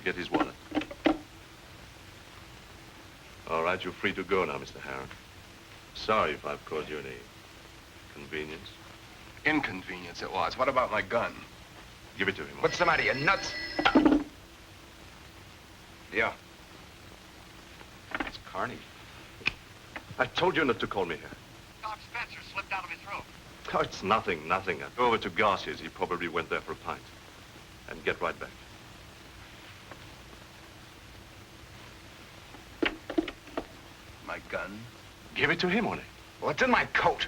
[SPEAKER 7] Get his wallet. All right, you're free to go now, Mr. Harrow. Sorry if I've caused you any convenience.
[SPEAKER 1] Inconvenience it was. What about my gun?
[SPEAKER 7] Give it to him.
[SPEAKER 11] What's the matter, you nuts? Yeah.
[SPEAKER 1] It's
[SPEAKER 7] Carney. I told you not to call me here.
[SPEAKER 4] Doc Spencer slipped out of his room.
[SPEAKER 7] Oh, it's nothing. Go over to Garcia's. He probably went there for a pint. And get right back.
[SPEAKER 3] My gun?
[SPEAKER 7] Give it to him, Rene.
[SPEAKER 11] Well, it's in my coat.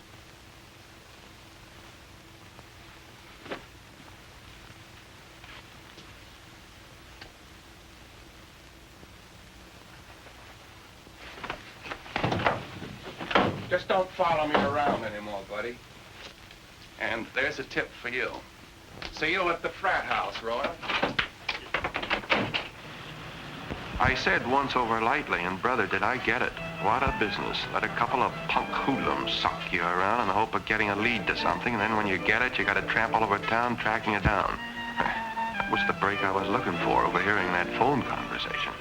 [SPEAKER 3] Just don't follow me around anymore, buddy. And there's a tip for you. See you at the frat house, Royal.
[SPEAKER 1] I said once over lightly, and brother, did I get it. What a business. Let a couple of punk hoodlums suck you around in the hope of getting a lead to something, and then when you get it, you gotta tramp all over town tracking it down. That was the break I was looking for, overhearing that phone conversation.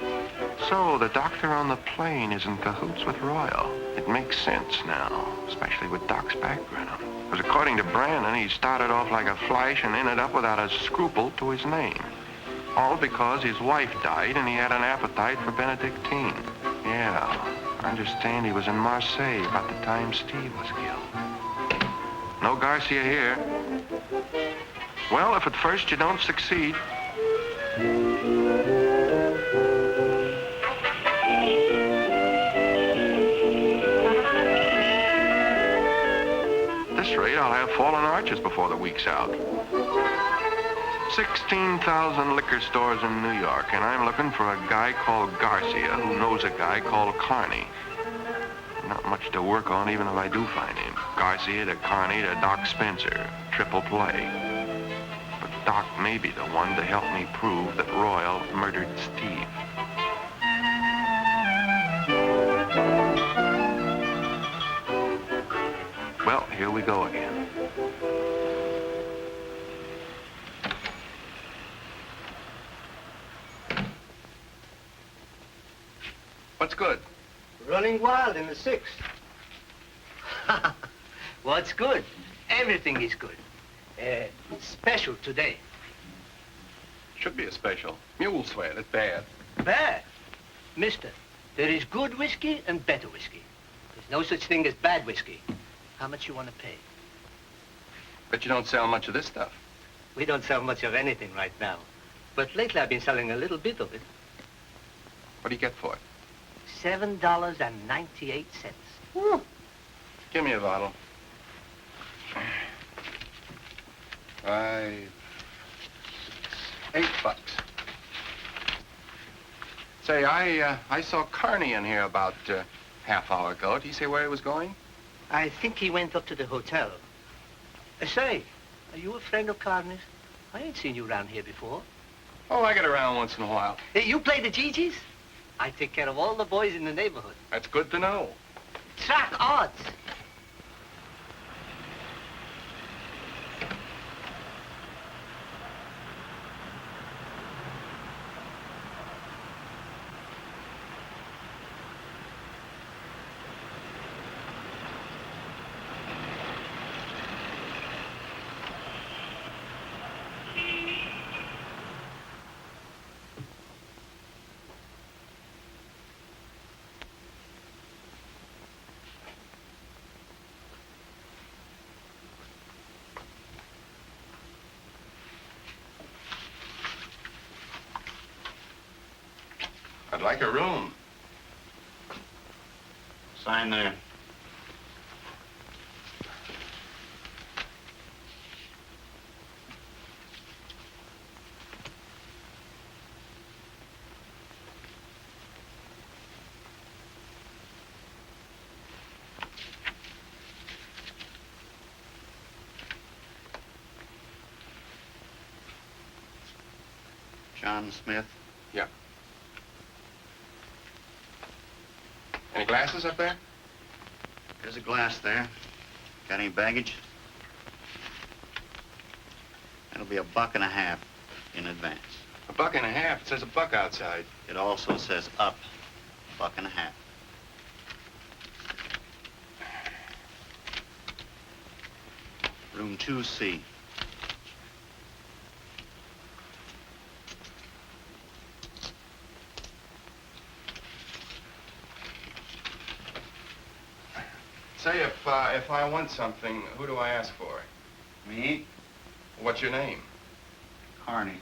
[SPEAKER 1] So, the doctor on the plane is in cahoots with Royal. It makes sense now, especially with Doc's background. Because according to Brandon, he started off like a flash and ended up without a scruple to his name. All because his wife died and he had an appetite for Benedictine. Yeah, I understand he was in Marseille about the time Steve was killed. No Garcia here. Well, if at first you don't succeed, at this rate, I'll have fallen arches before the week's out. 16,000 liquor stores in New York, and I'm looking for a guy called Garcia who knows a guy called Carney. Not much to work on, even if I do find him. Garcia to Carney to Doc Spencer. Triple play. But Doc may be the one to help me prove that Royal murdered Steve. Well, here we go again.
[SPEAKER 3] What's good?
[SPEAKER 14] Running wild in the sixth. What's good? Everything is good. It's special today.
[SPEAKER 3] Should be a special. Mule sweat at bad.
[SPEAKER 14] Bad? Mister, there is good whiskey and better whiskey. There's no such thing as bad whiskey. How much you want to pay?
[SPEAKER 3] Bet you don't sell much of this stuff.
[SPEAKER 14] We don't sell much of anything right now. But lately I've been selling a little bit of it.
[SPEAKER 3] What do you get for it?
[SPEAKER 14] $7.98.
[SPEAKER 3] Woo. Give me a bottle. $8. Say, I saw Carney in here about half hour ago. Did he say where he was going?
[SPEAKER 14] I think he went up to the hotel. Say, are you a friend of Carney's? I ain't seen you around here before.
[SPEAKER 3] Oh, I get around once in a while.
[SPEAKER 14] Hey, you play the Gigi's? I take care of all the boys in the neighborhood.
[SPEAKER 3] That's good to know.
[SPEAKER 14] Track odds.
[SPEAKER 3] I'd like a room.
[SPEAKER 5] Sign there. John Smith.
[SPEAKER 3] Yeah. Any glasses up there?
[SPEAKER 5] There's a glass there. Got any baggage? That'll be $1.50 in advance.
[SPEAKER 3] $1.50? It says $1 outside.
[SPEAKER 5] It also says up $1.50. Room 2C.
[SPEAKER 3] Say, if I want something, who do I ask for?
[SPEAKER 11] Me?
[SPEAKER 3] What's your name?
[SPEAKER 11] Carney.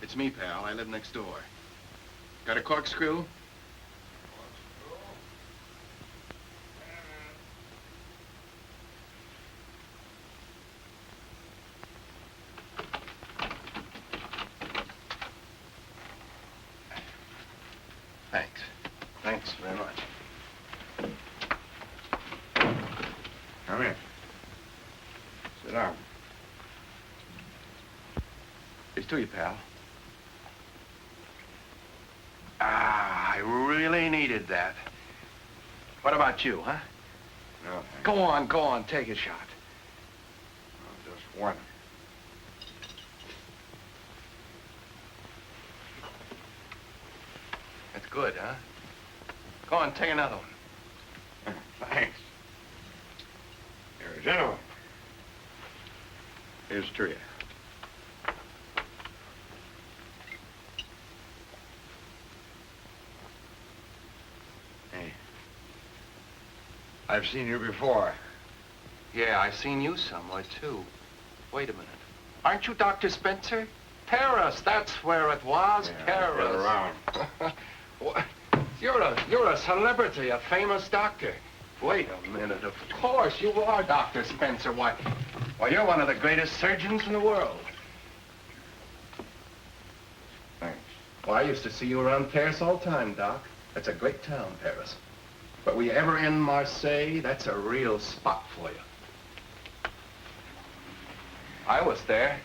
[SPEAKER 3] It's me, pal. I live next door. Got a corkscrew? Thanks. Thanks very much.
[SPEAKER 11] Come in. Sit down.
[SPEAKER 3] Here's to you, pal. Ah, I really needed that. What about you, huh?
[SPEAKER 11] No, thanks.
[SPEAKER 3] Go on, take a shot.
[SPEAKER 11] Well, just one.
[SPEAKER 3] That's good, huh? Go on, take another one.
[SPEAKER 11] Thanks. Here's another one. Here's to you. Hey. I've seen you before.
[SPEAKER 3] Yeah, I've seen you somewhere, too. Wait a minute. Aren't you Dr. Spencer? Paris, that's where it was.
[SPEAKER 11] Yeah,
[SPEAKER 3] Paris.
[SPEAKER 11] I've been around.
[SPEAKER 3] What? You're a celebrity, a famous doctor. Wait a minute. Of course, you are Dr. Spencer. Why, you're one of the greatest surgeons in the world.
[SPEAKER 11] Thanks.
[SPEAKER 3] Well, I used to see you around Paris all the time, Doc. That's a great town, Paris. But were you ever in Marseille? That's a real spot for you. I was there.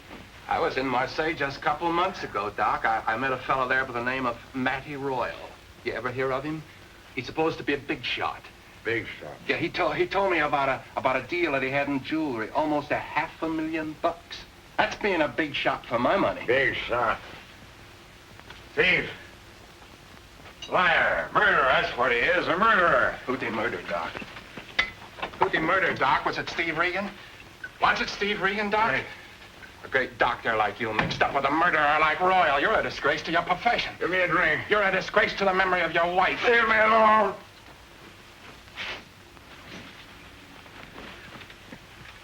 [SPEAKER 3] I was in Marseille just a couple of months ago, Doc. I met a fellow there by the name of Matty Royal. You ever hear of him? He's supposed to be a big shot.
[SPEAKER 11] Big shot.
[SPEAKER 3] Yeah, he told me about a deal that he had in jewelry, almost $500,000. That's being a big shot for my money.
[SPEAKER 11] Big shot. Thief. Liar. Murderer, that's what he is, a murderer.
[SPEAKER 3] Who'd they murder, Doc? Who'd they murder, Doc? Was it Steve Regan? Was it Steve Regan, Doc?
[SPEAKER 11] Right.
[SPEAKER 3] A great doctor like you mixed up with a murderer like Royal. You're a disgrace to your profession.
[SPEAKER 11] Give me a drink.
[SPEAKER 3] You're a disgrace to the memory of your wife.
[SPEAKER 11] Leave me alone.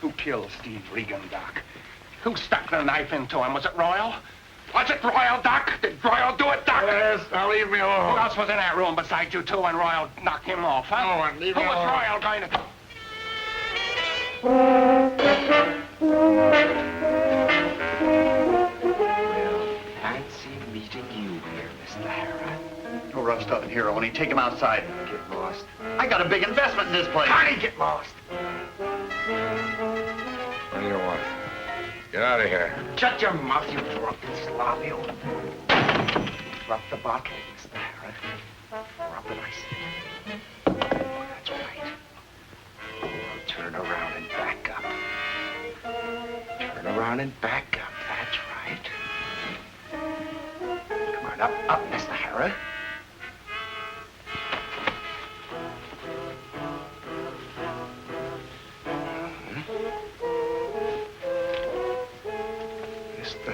[SPEAKER 3] Who killed Steve Regan, Doc? Who stuck the knife into him? Was it Royal? Was it Royal, Doc? Did Royal do it, Doc?
[SPEAKER 11] Yes, now leave me alone.
[SPEAKER 3] Who else was in that room besides you two when Royal knocked him off, huh?
[SPEAKER 11] No one. Leave me
[SPEAKER 3] Who was
[SPEAKER 11] alone.
[SPEAKER 3] Royal going to...
[SPEAKER 11] Well, fancy meeting you here, Mr. Harrod.
[SPEAKER 15] No rough stuff in here, Oni. Take him outside.
[SPEAKER 11] Get lost.
[SPEAKER 15] I got a big investment in this place.
[SPEAKER 11] Honey, get lost. What do you want? Get out of here.
[SPEAKER 15] Shut your mouth, you drunken slob, you.
[SPEAKER 11] Drop the bottle, Mr. Harrod. Drop it, I say. That's right. Turn around and back up. Turn around and back up. That's right. Come on, up, Mr. Harrod. Mr.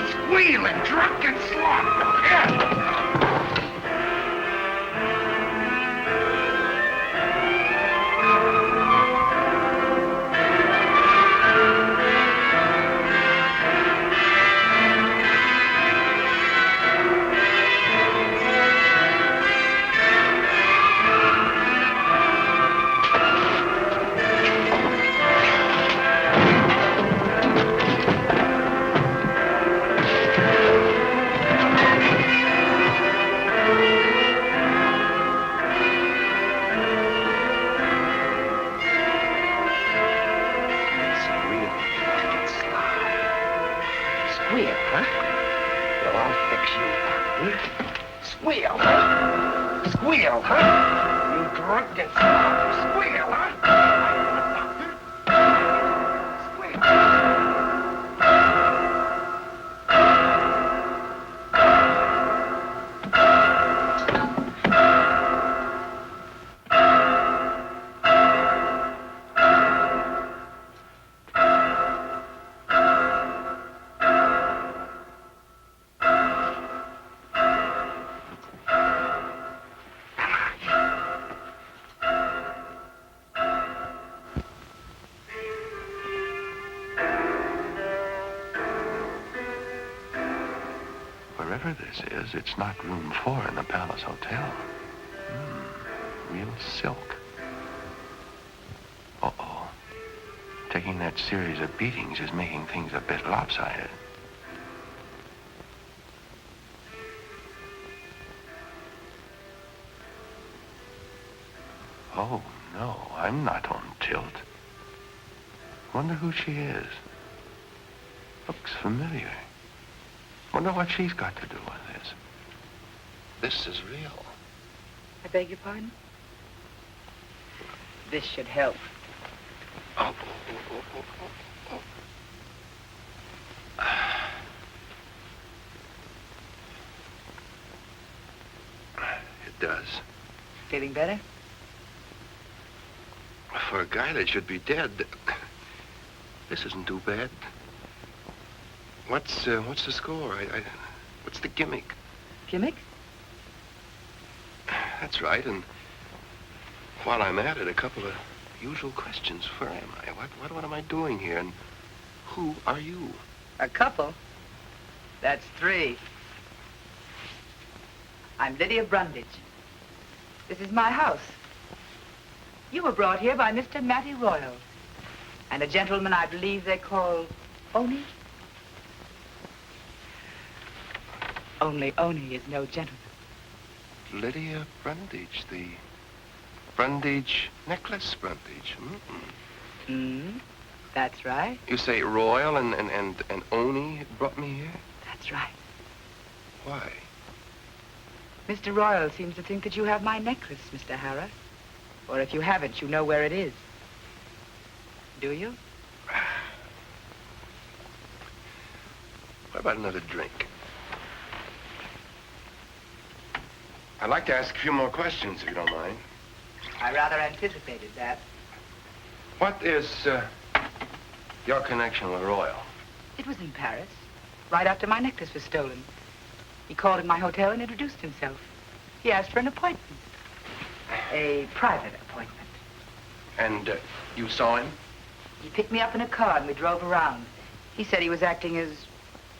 [SPEAKER 15] Squealing, drunken slop. Yeah.
[SPEAKER 11] squeal, huh? Well, I'll fix you. Squeal, huh? Squeal, huh? You drunken slob. Squeal, huh?
[SPEAKER 1] Wherever this is, it's not room 4 in the Palace Hotel. Real silk. Uh-oh. Taking that series of beatings is making things a bit lopsided. Oh, no, I'm not on tilt. Wonder who she is. Looks familiar. Wonder what she's got to do with this. This is real.
[SPEAKER 12] I beg your pardon? This should help.
[SPEAKER 1] Oh. It does.
[SPEAKER 12] Feeling better?
[SPEAKER 1] For a guy that should be dead, this isn't too bad. What's the score? What's the gimmick?
[SPEAKER 12] Gimmick?
[SPEAKER 1] That's right, and while I'm at it, a couple of usual questions. Where am I? What am I doing here? And who are you?
[SPEAKER 12] A couple? That's 3. I'm Lydia Brundage. This is my house. You were brought here by Mr. Matty Royal and a gentleman I believe they call Oni. Only Oni is no gentleman.
[SPEAKER 1] Lydia Brundage, the Brundage necklace Brundage.
[SPEAKER 12] That's right.
[SPEAKER 1] You say Royal and Oni brought me here?
[SPEAKER 12] That's right.
[SPEAKER 1] Why?
[SPEAKER 12] Mr. Royal seems to think that you have my necklace, Mr. Harrah. Or if you haven't, you know where it is. Do you?
[SPEAKER 1] What about another drink? I'd like to ask a few more questions, if you don't mind.
[SPEAKER 12] I rather anticipated that.
[SPEAKER 1] What is your connection with Royal?
[SPEAKER 12] It was in Paris, right after my necklace was stolen. He called at my hotel and introduced himself. He asked for an appointment. A private appointment.
[SPEAKER 1] And you saw him?
[SPEAKER 12] He picked me up in a car and we drove around. He said he was acting as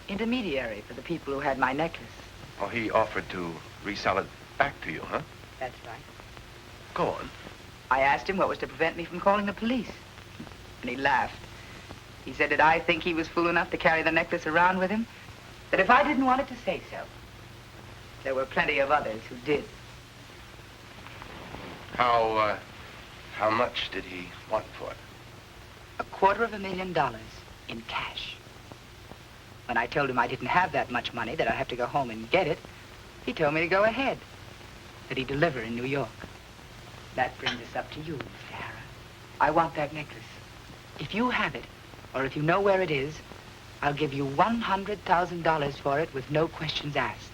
[SPEAKER 12] intermediary for the people who had my necklace.
[SPEAKER 1] Oh, he offered to resell it back to you, huh?
[SPEAKER 12] That's right.
[SPEAKER 1] Go on.
[SPEAKER 12] I asked him what was to prevent me from calling the police. And he laughed. He said that I think he was fool enough to carry the necklace around with him, that if I didn't want it to say so, there were plenty of others who did.
[SPEAKER 1] How much did he want for it?
[SPEAKER 12] $250,000 in cash. When I told him I didn't have that much money, that I'd have to go home and get it, he told me to go ahead, that he'd deliver in New York. That brings us up to you, Mr. Harrah. I want that necklace. If you have it, or if you know where it is, I'll give you $100,000 for it with no questions asked.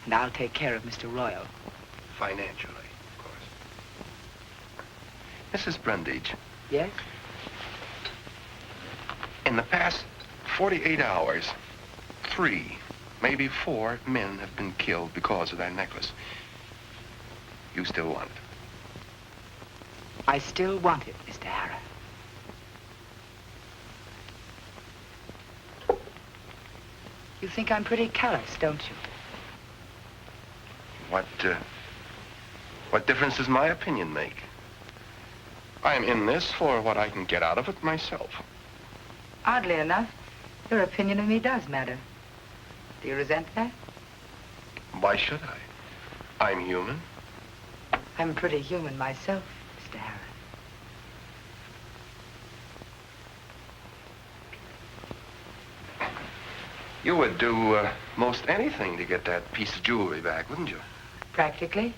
[SPEAKER 12] And I'll take care of Mr. Royal.
[SPEAKER 1] Financially, of course. Mrs. Brundage.
[SPEAKER 12] Yes?
[SPEAKER 1] In the past 48 hours, 3, maybe 4 men have been killed because of that necklace. You still want it?
[SPEAKER 12] I still want it, Mr. Harrah. You think I'm pretty callous, don't you?
[SPEAKER 1] What difference does my opinion make? I'm in this for what I can get out of it myself.
[SPEAKER 12] Oddly enough, your opinion of me does matter. Do you resent that?
[SPEAKER 1] Why should I? I'm human.
[SPEAKER 12] I'm pretty human myself, Mr. Harrah.
[SPEAKER 1] You would do most anything to get that piece of jewelry back, wouldn't you?
[SPEAKER 12] Practically.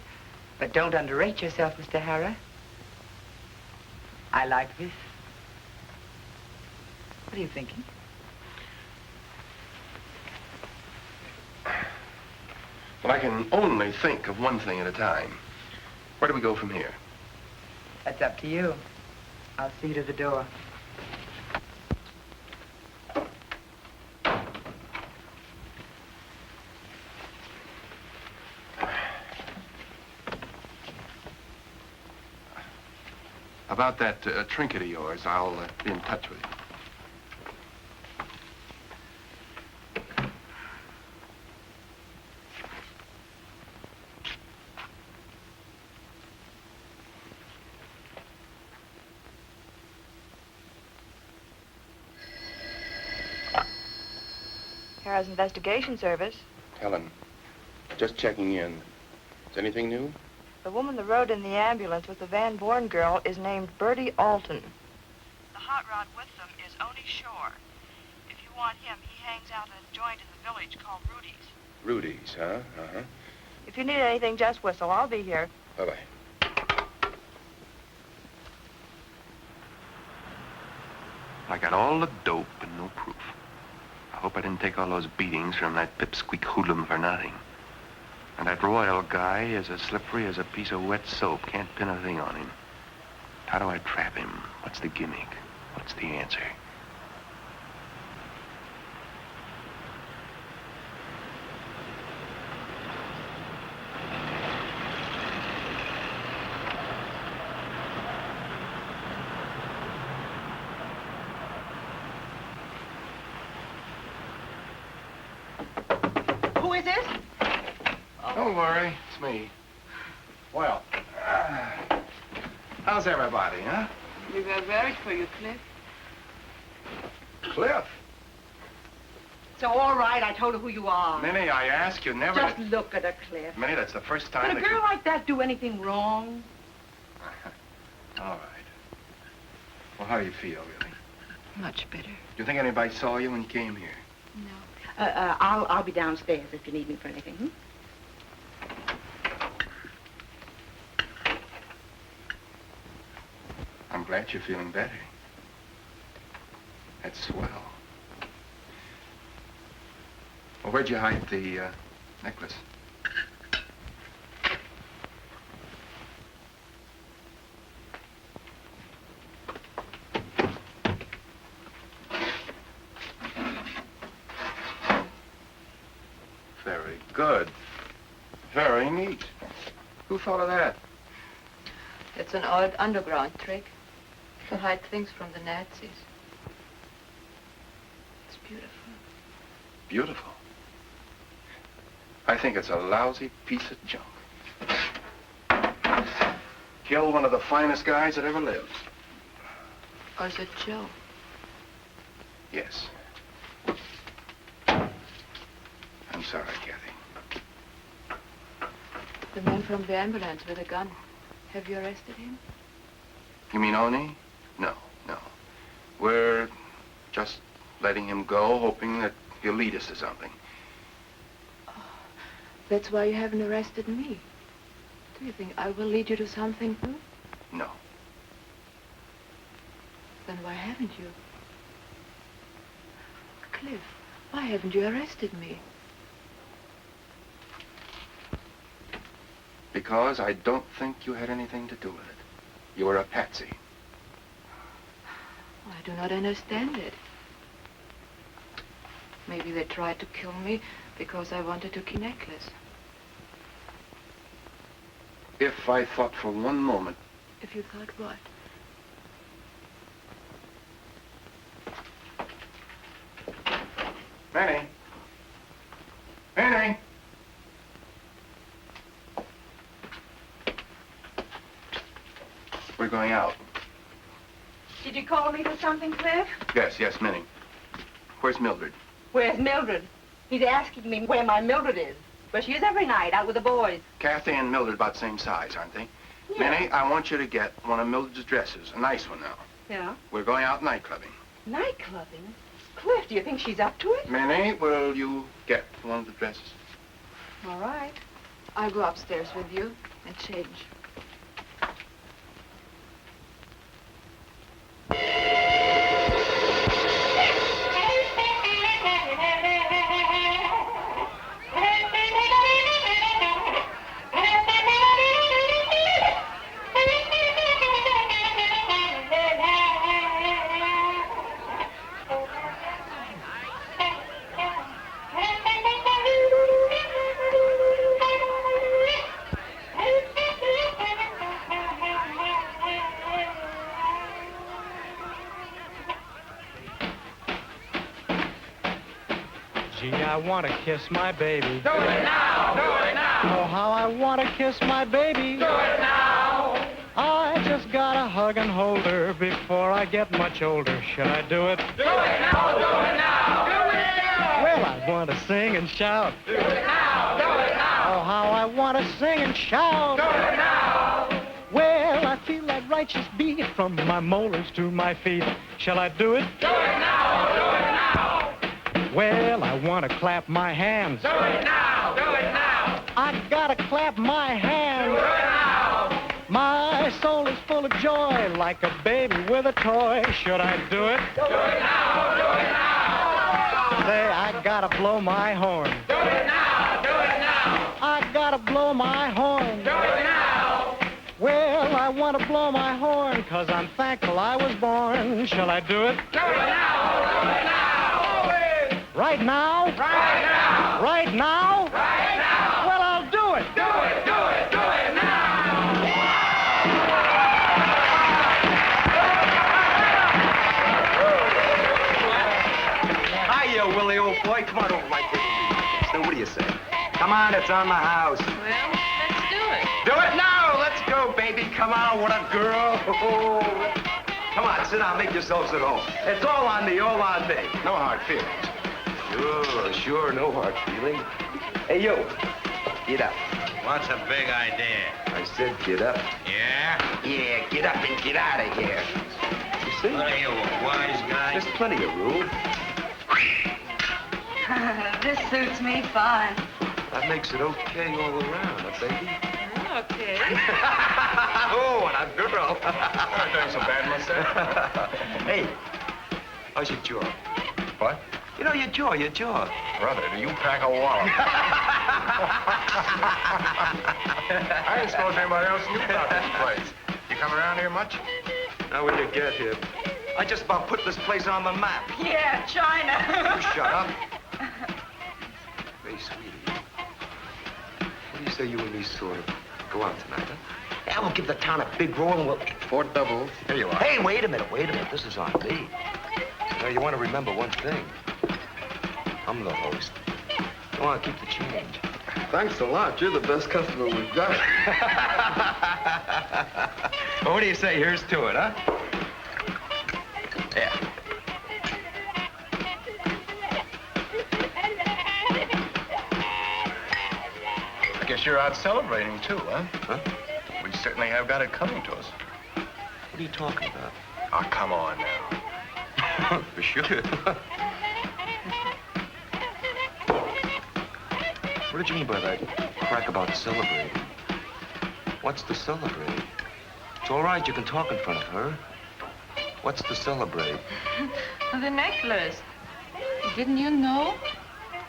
[SPEAKER 12] But don't underrate yourself, Mr. Hara. I like this. What are you thinking?
[SPEAKER 1] Well, I can only think of one thing at a time. Where do we go from here?
[SPEAKER 12] That's up to you. I'll see you to the door.
[SPEAKER 1] About that trinket of yours, I'll be in touch with you.
[SPEAKER 9] Harrah's investigation service.
[SPEAKER 1] Helen, just checking in. Is anything new?
[SPEAKER 9] The woman that rode in the ambulance with the Van Born girl is named Bertie Alton. The hot rod with them is Oni Shore. If you want him, he hangs out at a joint in the village called Rudy's.
[SPEAKER 1] Rudy's, huh? Uh-huh.
[SPEAKER 9] If you need anything, just whistle. I'll be here.
[SPEAKER 1] Bye-bye. I got all the dope and no proof. I hope I didn't take all those beatings from that pipsqueak hoodlum for nothing. And that Royal guy is as slippery as a piece of wet soap. Can't pin a thing on him. How do I trap him? What's the gimmick? What's the answer?
[SPEAKER 6] Who is this?
[SPEAKER 1] Don't worry, it's me. Well, how's everybody, huh?
[SPEAKER 9] We were worried for you, Cliff.
[SPEAKER 1] Cliff.
[SPEAKER 6] So, all right, I told her who you are.
[SPEAKER 1] Minnie, I ask you never
[SPEAKER 6] Just
[SPEAKER 1] to...
[SPEAKER 6] look at her, Cliff.
[SPEAKER 1] Minnie, that's the first time
[SPEAKER 6] Could a
[SPEAKER 1] that
[SPEAKER 6] girl
[SPEAKER 1] you...
[SPEAKER 6] like that do anything wrong?
[SPEAKER 1] All right. Well, how do you feel, really?
[SPEAKER 9] Much better.
[SPEAKER 1] Do you think anybody saw you when you came here?
[SPEAKER 9] No.
[SPEAKER 6] I'll be downstairs if you need me for anything, hmm?
[SPEAKER 1] I'm glad you're feeling better. That's swell. Well, where'd you hide the necklace? Very good. Very neat. Who thought of that?
[SPEAKER 9] It's an old underground trick to hide things from the Nazis. It's beautiful.
[SPEAKER 1] Beautiful. I think it's a lousy piece of junk. Killed one of the finest guys that ever lived.
[SPEAKER 9] Or is it Joe?
[SPEAKER 1] Yes. I'm sorry, Kathy.
[SPEAKER 9] The man from the ambulance with a gun. Have you arrested him?
[SPEAKER 1] You mean Oni? No, no. We're just letting him go, hoping that he'll lead us to something.
[SPEAKER 9] Oh, that's why you haven't arrested me. Do you think I will lead you to something too?
[SPEAKER 1] No.
[SPEAKER 9] Then why haven't you? Cliff, why haven't you arrested me?
[SPEAKER 1] Because I don't think you had anything to do with it. You were a patsy.
[SPEAKER 9] I do not understand it. Maybe they tried to kill me because I wanted a key necklace.
[SPEAKER 1] If I thought for one moment...
[SPEAKER 9] If you thought what?
[SPEAKER 1] Manny. Manny. We're going out.
[SPEAKER 6] Did you call me for something, Cliff?
[SPEAKER 1] Yes, Minnie. Where's Mildred?
[SPEAKER 6] Where's Mildred? He's asking me where my Mildred is. Where she is every night, out with the boys.
[SPEAKER 1] Kathy and Mildred about the same size, aren't they?
[SPEAKER 6] Yeah.
[SPEAKER 1] Minnie, I want you to get one of Mildred's dresses. A nice one now.
[SPEAKER 6] Yeah?
[SPEAKER 1] We're going out night clubbing.
[SPEAKER 6] Night clubbing? Cliff, do you think she's up to it?
[SPEAKER 3] Minnie, will you get one of the dresses?
[SPEAKER 9] All right. I'll go upstairs with you and change.
[SPEAKER 16] Gee, I want to kiss my baby.
[SPEAKER 10] Do it now! Do it now!
[SPEAKER 16] Oh, how I want to kiss my baby.
[SPEAKER 10] Do it now!
[SPEAKER 16] I just gotta hug and hold her before I get much older. Should I do it?
[SPEAKER 10] Do it now! Do it now! Do it now!
[SPEAKER 16] Well, I want to sing and shout.
[SPEAKER 10] Do it now! Do it now!
[SPEAKER 16] Oh, how I want to sing and shout.
[SPEAKER 10] Do it now!
[SPEAKER 16] Well, I feel that righteous beat from my molars to my feet. Shall I do it?
[SPEAKER 10] Do it now! Do it now!
[SPEAKER 16] Well, I want to clap my hands.
[SPEAKER 10] Do it now! Do it now!
[SPEAKER 16] I gotta clap my hands.
[SPEAKER 10] Do it now!
[SPEAKER 16] My soul is full of joy, like a baby with a toy. Should I do it?
[SPEAKER 10] Do it now! Do it now!
[SPEAKER 16] Say, I gotta blow my horn.
[SPEAKER 10] Do it now! Do it now!
[SPEAKER 16] I gotta blow my horn.
[SPEAKER 10] Do it now!
[SPEAKER 16] Well, I want to blow my horn, 'cause I'm thankful I was born. Shall I do it?
[SPEAKER 10] Do it now! Do it now!
[SPEAKER 16] Right now?
[SPEAKER 10] Right now!
[SPEAKER 16] Right now?
[SPEAKER 10] Right now!
[SPEAKER 16] Well, I'll do it.
[SPEAKER 10] Do it! Do it! Do it now!
[SPEAKER 11] Hiya, Willie, old boy. Come on over, my kid. So what do you say? Come on, it's on the house.
[SPEAKER 9] Well, let's do it.
[SPEAKER 11] Do it now! Let's go, baby. Come on, what a girl. Come on, sit down, make yourselves at home. It's all on me, all on me.
[SPEAKER 3] No hard feelings.
[SPEAKER 11] Sure, no hard feeling. Hey, you, get up.
[SPEAKER 4] What's a big idea?
[SPEAKER 11] I said get up.
[SPEAKER 4] Yeah?
[SPEAKER 11] Yeah, get up and get out of here. You see?
[SPEAKER 4] What are you, a wise guy?
[SPEAKER 11] There's plenty of room.
[SPEAKER 6] This suits me fine.
[SPEAKER 11] That makes it okay all around, huh, baby?
[SPEAKER 9] Okay.
[SPEAKER 11] Oh, what a girl.
[SPEAKER 3] I'm not doing so bad myself.
[SPEAKER 11] Hey, how's your jaw?
[SPEAKER 3] What?
[SPEAKER 11] You know, your jaw.
[SPEAKER 3] Brother, do you pack a wallop? I didn't suppose anybody else knew about this place. You come around here much?
[SPEAKER 11] Now, when you get here, I just about put this place on the map.
[SPEAKER 6] Yeah, China.
[SPEAKER 11] You shut up. Hey, sweetie. What do you say you and me sort of go out tonight, huh? Yeah, we'll give the town a big roll and we'll...
[SPEAKER 3] 4 doubles. Here you are.
[SPEAKER 11] Hey, wait a minute. This is on me. Now, you want to remember one thing. I'm the host. Go on, keep the change.
[SPEAKER 3] Thanks a lot. You're the best customer we've got.
[SPEAKER 11] Well, what do you say? Here's to it, huh? Yeah.
[SPEAKER 3] I guess you're out celebrating, too, huh?
[SPEAKER 11] Huh?
[SPEAKER 3] We certainly have got it coming to us.
[SPEAKER 11] What are you talking about?
[SPEAKER 3] Oh, come on now.
[SPEAKER 11] For sure. What did you mean by that crack about celebrating? What's to celebrate? It's all right, you can talk in front of her. What's to celebrate?
[SPEAKER 9] The necklace. Didn't you know?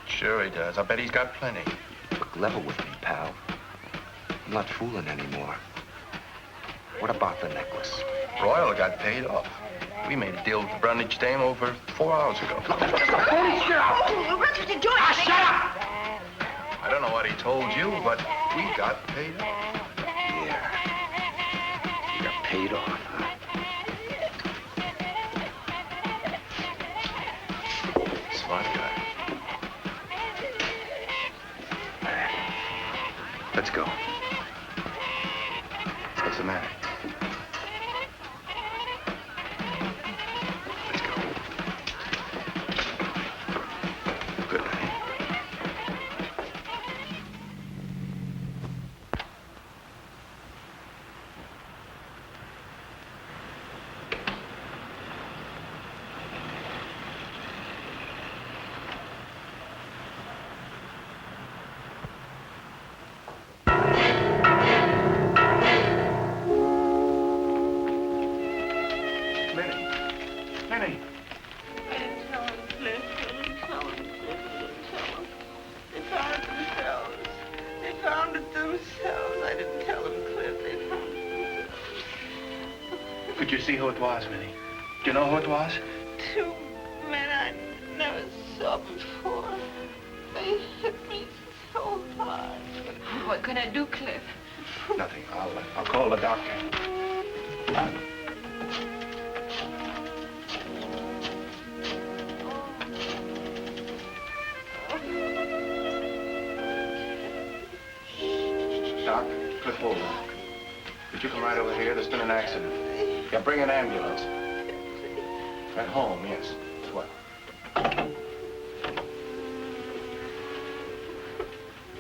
[SPEAKER 3] Sure he does. I bet he's got plenty.
[SPEAKER 11] Look level with me, pal. I'm not fooling anymore. What about the necklace?
[SPEAKER 3] Royal got paid off. We made a deal with the Brundage dame over 4 hours ago.
[SPEAKER 11] Police, get out!
[SPEAKER 6] What did you do?
[SPEAKER 11] Shut up!
[SPEAKER 3] I don't know what he told you, but we got paid off.
[SPEAKER 11] Yeah. You got paid off, huh?
[SPEAKER 3] Smart guy.
[SPEAKER 11] Let's go.
[SPEAKER 3] What's the matter?
[SPEAKER 11] Let's go. Good night.
[SPEAKER 3] Minnie.
[SPEAKER 6] I didn't tell him, Cliff. I didn't tell him, Cliff. I didn't tell him. They found it themselves. They found it themselves. I didn't tell him, Cliff. They found it themselves.
[SPEAKER 3] Could you see who it was, Minnie? Do you know who it was?
[SPEAKER 6] Two men I never saw before. They hit me so hard.
[SPEAKER 9] What can I do, Cliff?
[SPEAKER 3] Nothing. I'll call the doctor. Doc, Cliff Holden. Could you come right over here? There's been an accident. Yeah, bring an ambulance. At home, yes. Swell.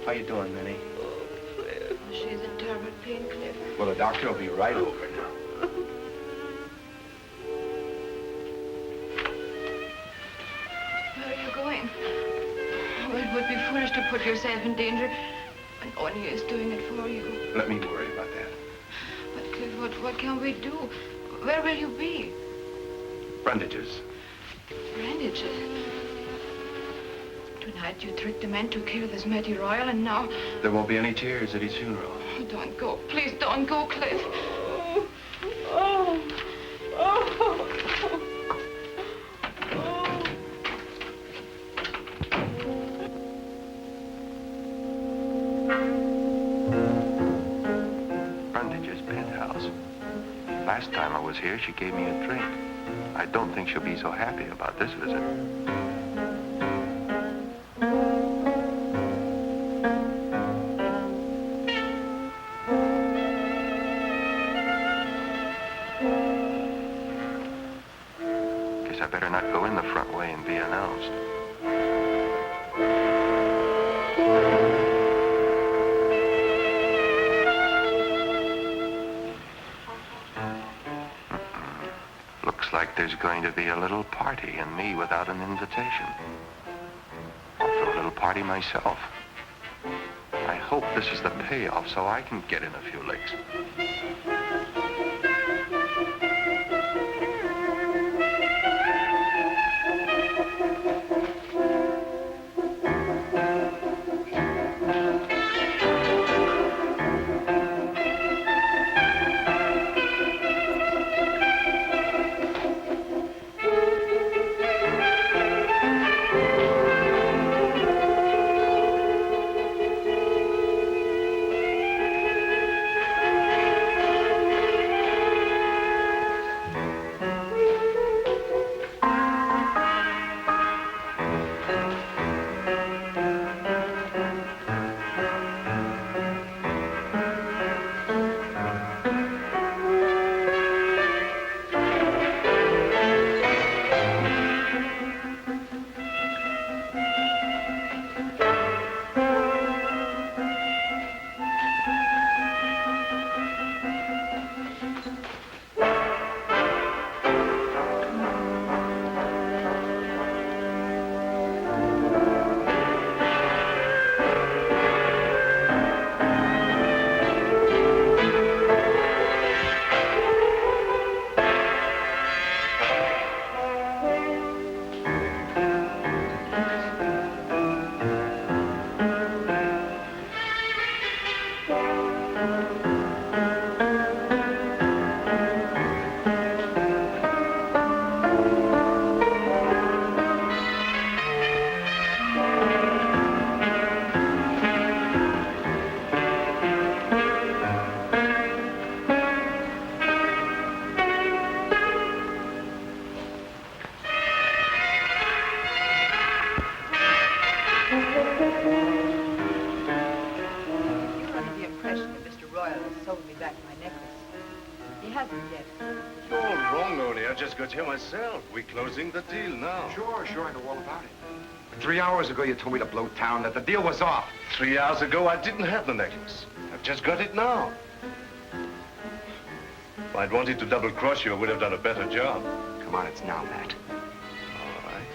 [SPEAKER 3] How you doing, Minnie?
[SPEAKER 9] She's in terrible pain, Cliff.
[SPEAKER 3] Well, the doctor will be right over now.
[SPEAKER 9] Where are you going? Oh, it would be foolish to put yourself in danger when no one here is doing it for you.
[SPEAKER 3] Let me worry about that.
[SPEAKER 9] But, Cliff, what can we do? Where will you be?
[SPEAKER 3] Bandages.
[SPEAKER 9] Bandages. Tonight you tricked the man to kill this Matty Royal, and now...
[SPEAKER 3] There won't be any tears at his funeral.
[SPEAKER 9] Oh, don't go. Please don't go, Cliff.
[SPEAKER 1] Brandage's penthouse. Last time I was here, she gave me a drink. I don't think she'll be so happy about this visit. Guess I better not go in the front way and be announced. Looks like there's going to be a little party and me without an invitation. I'll throw a little party myself. I hope this is the payoff so I can get in a few licks.
[SPEAKER 7] You're all wrong, Loney. I just got here myself. We're closing the deal now.
[SPEAKER 15] Sure, I know all about it. But 3 hours ago, you told me to blow town, that the deal was off.
[SPEAKER 7] 3 hours ago, I didn't have the necklace. I've just got it now. If I'd wanted to double-cross you, I would have done a better job.
[SPEAKER 11] Come on, it's now, Matt.
[SPEAKER 7] All right.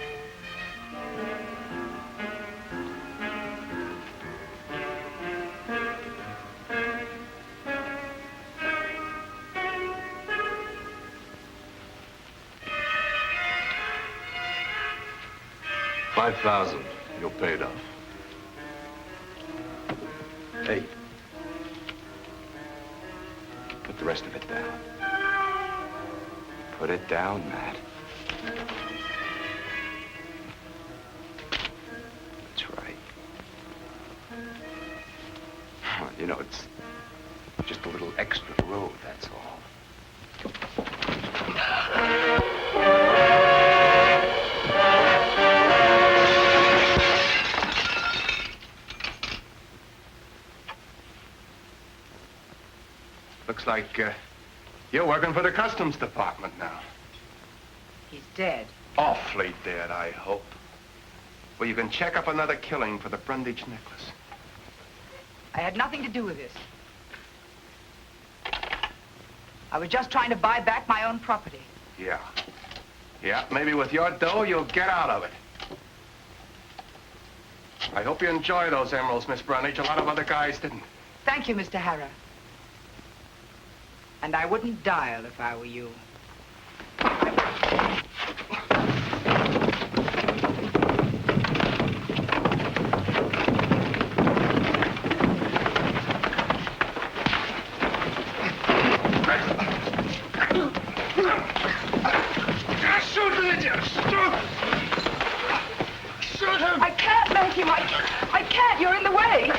[SPEAKER 7] 5,000. You're paid off.
[SPEAKER 3] Hey. Put the rest of it down. Put it down, Matt. That's right. Well, you know, it's just a little extra road, that's all.
[SPEAKER 1] Looks like you're working for the Customs Department now.
[SPEAKER 12] He's dead.
[SPEAKER 1] Awfully dead, I hope. Well, you can check up another killing for the Brundage necklace.
[SPEAKER 12] I had nothing to do with this. I was just trying to buy back my own property.
[SPEAKER 1] Yeah. Yeah, maybe with your dough, you'll get out of it. I hope you enjoy those emeralds, Miss Brundage. A lot of other guys didn't.
[SPEAKER 12] Thank you, Mr. Harrah. And I wouldn't dial if I were you.
[SPEAKER 6] Shoot him!
[SPEAKER 12] I can't make him. I can't. You're in the way.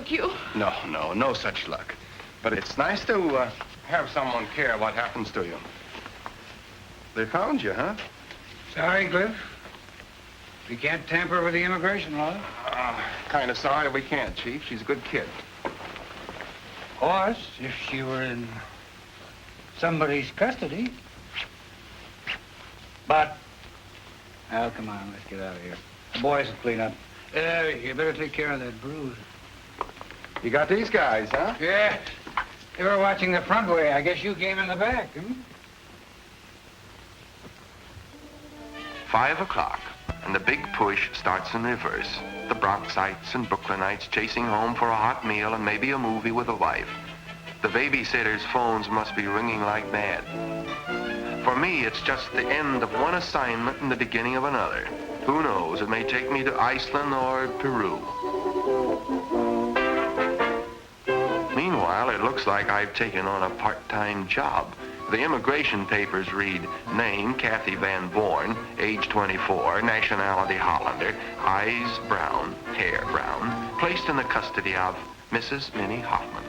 [SPEAKER 9] You.
[SPEAKER 1] No such luck. But it's nice to have someone care what happens to you. They found you, huh?
[SPEAKER 2] Sorry, Cliff. We can't tamper with the immigration law.
[SPEAKER 1] Kind of sorry we can't, Chief. She's a good kid.
[SPEAKER 2] Of course, if she were in somebody's custody. But, oh, come on, let's get out of here. The boys will clean up. You better take care of that bruise.
[SPEAKER 1] You got these guys, huh?
[SPEAKER 2] Yeah. They were watching the front way. I guess you came in the back, hmm?
[SPEAKER 1] 5 o'clock, and the big push starts in reverse. The Bronxites and Brooklynites chasing home for a hot meal and maybe a movie with a wife. The babysitter's phones must be ringing like mad. For me, it's just the end of one assignment and the beginning of another. Who knows? It may take me to Iceland or Peru. Meanwhile, it looks like I've taken on a part-time job. The immigration papers read, name, Kathy Van Born, age 24, nationality Hollander, eyes brown, hair brown, placed in the custody of Mrs. Minnie Hoffman.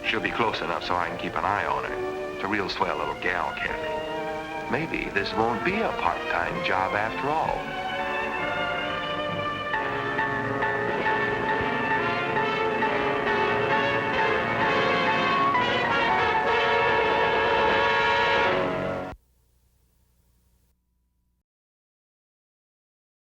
[SPEAKER 1] She'll be close enough so I can keep an eye on her. It's a real swell little gal, Kathy. Maybe this won't be a part-time job after all.